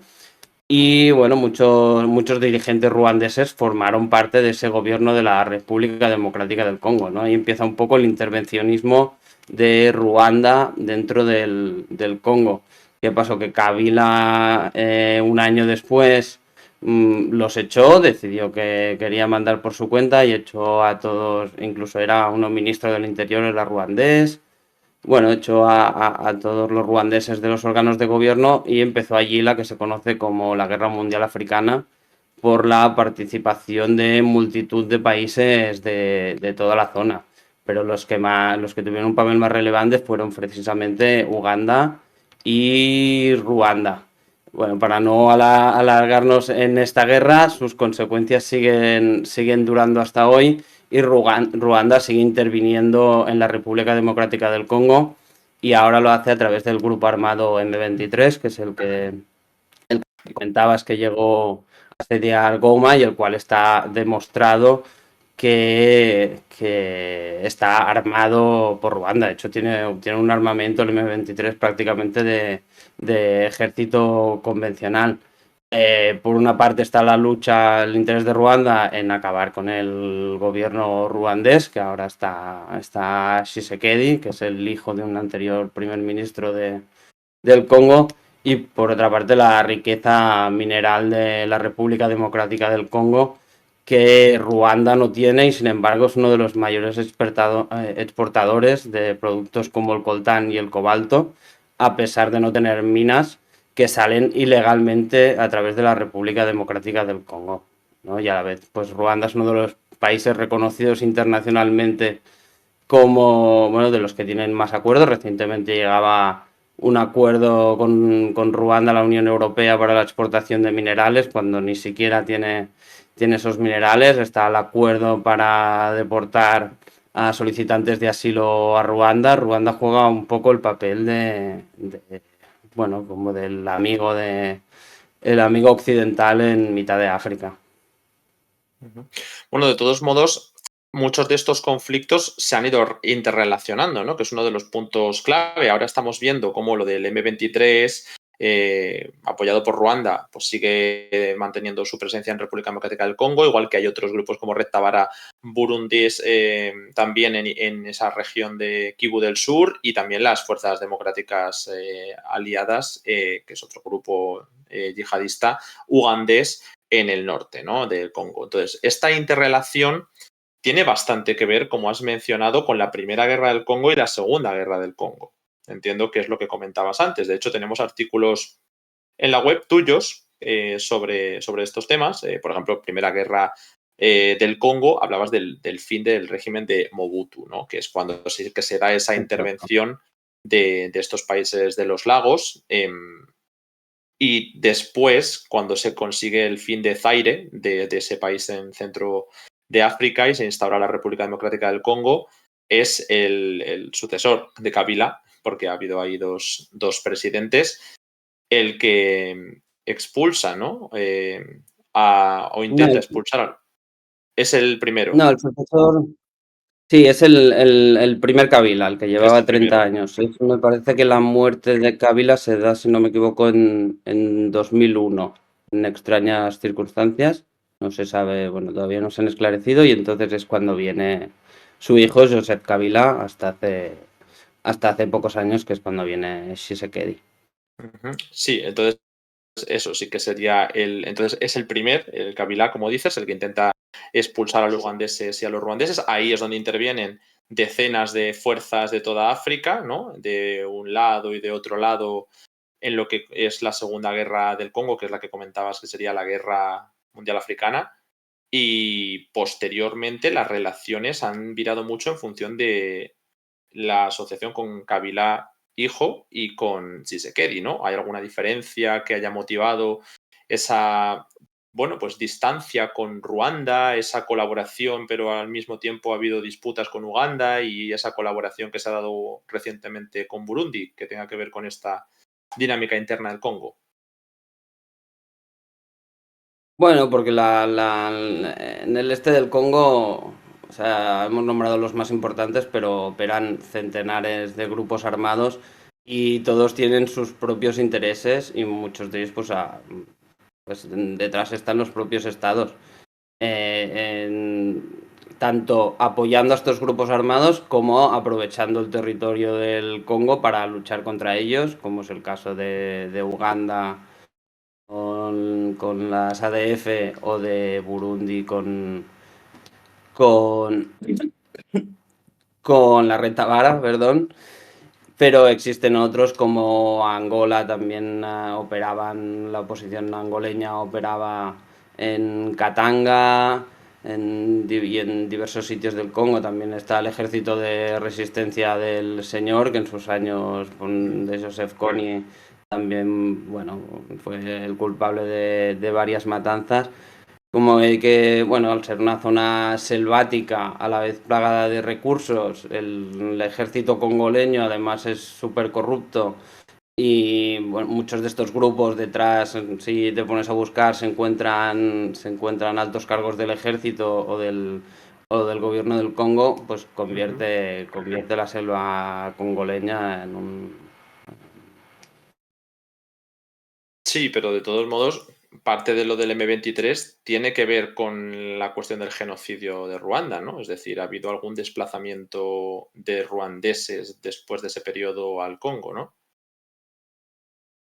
Y bueno, muchos dirigentes ruandeses formaron parte de ese gobierno de la República Democrática del Congo, ¿no? Ahí empieza un poco el intervencionismo de Ruanda dentro del Congo. ¿Qué pasó? Que Kabila, un año después, los echó, decidió que quería mandar por su cuenta y echó a todos, incluso era uno ministro del Interior, era ruandés. Bueno, echó a todos los ruandeses de los órganos de gobierno y empezó allí la que se conoce como la Guerra Mundial Africana, por la participación de multitud de países de toda la zona. Pero los que tuvieron un papel más relevante fueron precisamente Uganda y Ruanda. Bueno, para no alargarnos en esta guerra, sus consecuencias siguen durando hasta hoy, y Ruanda sigue interviniendo en la República Democrática del Congo, y ahora lo hace a través del grupo armado M23, que es el que comentabas, que llegó a asediar Goma y el cual está demostrado que está armado por Ruanda. De hecho, tiene un armamento, el M23, prácticamente de ejército convencional. Por una parte está la lucha, el interés de Ruanda en acabar con el gobierno ruandés, que ahora está Tshisekedi, que es el hijo de un anterior primer ministro del Congo, y por otra parte la riqueza mineral de la República Democrática del Congo, que Ruanda no tiene, y sin embargo es uno de los mayores exportadores de productos como el coltán y el cobalto, a pesar de no tener minas que salen ilegalmente a través de la República Democrática del Congo, ¿no? Y a la vez, pues Ruanda es uno de los países reconocidos internacionalmente como, bueno, de los que tienen más acuerdos. Recientemente llegaba un acuerdo con Ruanda, la Unión Europea, para la exportación de minerales, cuando ni siquiera tiene esos minerales. Está el acuerdo para deportar a solicitantes de asilo a Ruanda. Ruanda juega un poco el papel bueno, como el amigo occidental en mitad de África. Bueno, de todos modos, muchos de estos conflictos se han ido interrelacionando, ¿no? Que es uno de los puntos clave. Ahora estamos viendo cómo lo del M23, apoyado por Ruanda, pues sigue manteniendo su presencia en República Democrática del Congo, igual que hay otros grupos como Red Tabara burundís también en esa región de Kivu del Sur, y también las Fuerzas Democráticas Aliadas, que es otro grupo yihadista ugandés en el norte, ¿no?, del Congo. Entonces, esta interrelación tiene bastante que ver, como has mencionado, con la Primera Guerra del Congo y la Segunda Guerra del Congo. Entiendo que es lo que comentabas antes. De hecho, tenemos artículos en la web tuyos sobre estos temas. Por ejemplo, Primera Guerra del Congo, hablabas del fin del régimen de Mobutu, ¿no?, que es cuando sí que se da esa intervención de estos países de los lagos. Y después, cuando se consigue el fin de Zaire, de ese país en centro de África, y se instaura la República Democrática del Congo, es el sucesor de Kabila, porque ha habido ahí dos presidentes, el que expulsa, ¿no? O intenta No, expulsar. Es el primero. no, el sucesor. Sí, es el primer Kabila, el que Es llevaba el 30 primero. años. Me parece que la muerte de Kabila se da, si no me equivoco, en 2001, en extrañas circunstancias. No se sabe, bueno, todavía no se han esclarecido, y entonces es cuando viene su hijo, Joseph Kabila, hasta hace pocos años, que es cuando viene Tshisekedi. Sí, entonces eso sí que sería entonces es el Kabila, como dices, el que intenta expulsar a los ugandeses y a los ruandeses. Ahí es donde intervienen decenas de fuerzas de toda África, ¿no?, de un lado y de otro lado, en lo que es la Segunda Guerra del Congo, que es la que comentabas, que sería la Guerra Mundial Africana. Y posteriormente las relaciones han virado mucho en función de la asociación con Kabila hijo y con Tshisekedi, ¿no? ¿Hay alguna diferencia que haya motivado esa, bueno, pues distancia con Ruanda, esa colaboración, pero al mismo tiempo ha habido disputas con Uganda y esa colaboración que se ha dado recientemente con Burundi, que tenga que ver con esta dinámica interna del Congo? Bueno, porque en el este del Congo, o sea, hemos nombrado los más importantes, pero operan centenares de grupos armados y todos tienen sus propios intereses y muchos de ellos, pues detrás están los propios estados. Tanto apoyando a estos grupos armados como aprovechando el territorio del Congo para luchar contra ellos, como es el caso de Uganda con las ADF o de Burundi con, con la Red Tabara, perdón. Pero existen otros como Angola, también operaban, la oposición angoleña operaba en Katanga y en diversos sitios del Congo. También está el ejército de resistencia del Señor, que en sus años de Joseph Kony también, bueno, fue el culpable de varias matanzas. Como que, bueno, al ser una zona selvática, a la vez plagada de recursos, el ejército congoleño además es súper corrupto y bueno, muchos de estos grupos detrás, si te pones a buscar, se encuentran altos cargos del ejército o del gobierno del Congo, pues convierte la selva congoleña en un... Sí, pero de todos modos, parte de lo del M23 tiene que ver con la cuestión del genocidio de Ruanda, ¿no? Es decir, ¿ha habido algún desplazamiento de ruandeses después de ese periodo al Congo, ¿no?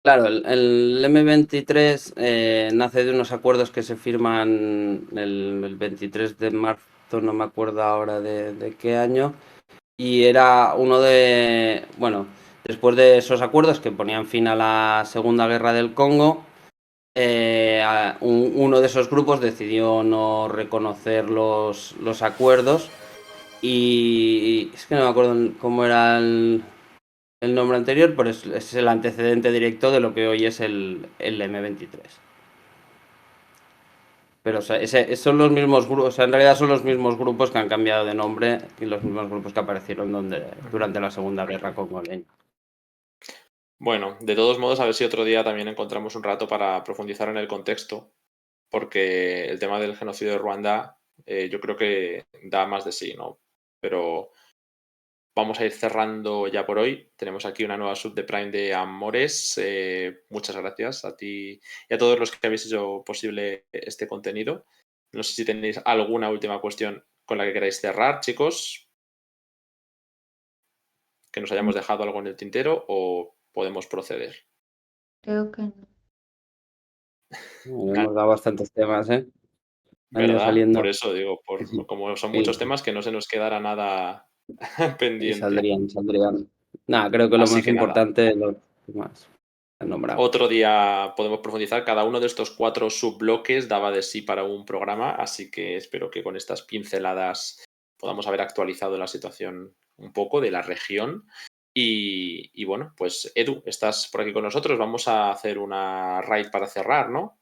Claro, el M23 nace de unos acuerdos que se firman el 23 de marzo, no me acuerdo ahora de qué año, y era bueno, después de esos acuerdos que ponían fin a la Segunda Guerra del Congo, uno de esos grupos decidió no reconocer los acuerdos y es que no me acuerdo cómo era el nombre anterior, pero es el antecedente directo de lo que hoy es el M23. Pero o sea, son los mismos grupos, o sea, en realidad son los mismos grupos que han cambiado de nombre y los mismos grupos que aparecieron durante la Segunda Guerra congoleña. Bueno, de todos modos, a ver si otro día también encontramos un rato para profundizar en el contexto, porque el tema del genocidio de Ruanda yo creo que da más de sí, ¿no? Pero vamos a ir cerrando ya por hoy. Tenemos aquí una nueva sub de Prime de Amores. Muchas gracias a ti y a todos los que habéis hecho posible este contenido. No sé si tenéis alguna última cuestión con la que queráis cerrar, chicos, que nos hayamos dejado algo en el tintero o podemos proceder. Creo que no. Hemos dado bastantes temas, ¿eh? Han ido ¿Verdad? Por saliendo. eso digo, Sí, como son sí, muchos temas, que no se nos quedara nada y pendiente. saldrían. Nada, creo que lo Así más que nada, importante, lo más han nombrado. otro día podemos profundizar. Cada uno de estos 4 subbloques daba de sí para un programa, así que espero que con estas pinceladas podamos haber actualizado la situación un poco de la región. Y bueno, pues Edu, estás por aquí con nosotros. Vamos a hacer una raid para cerrar, ¿no?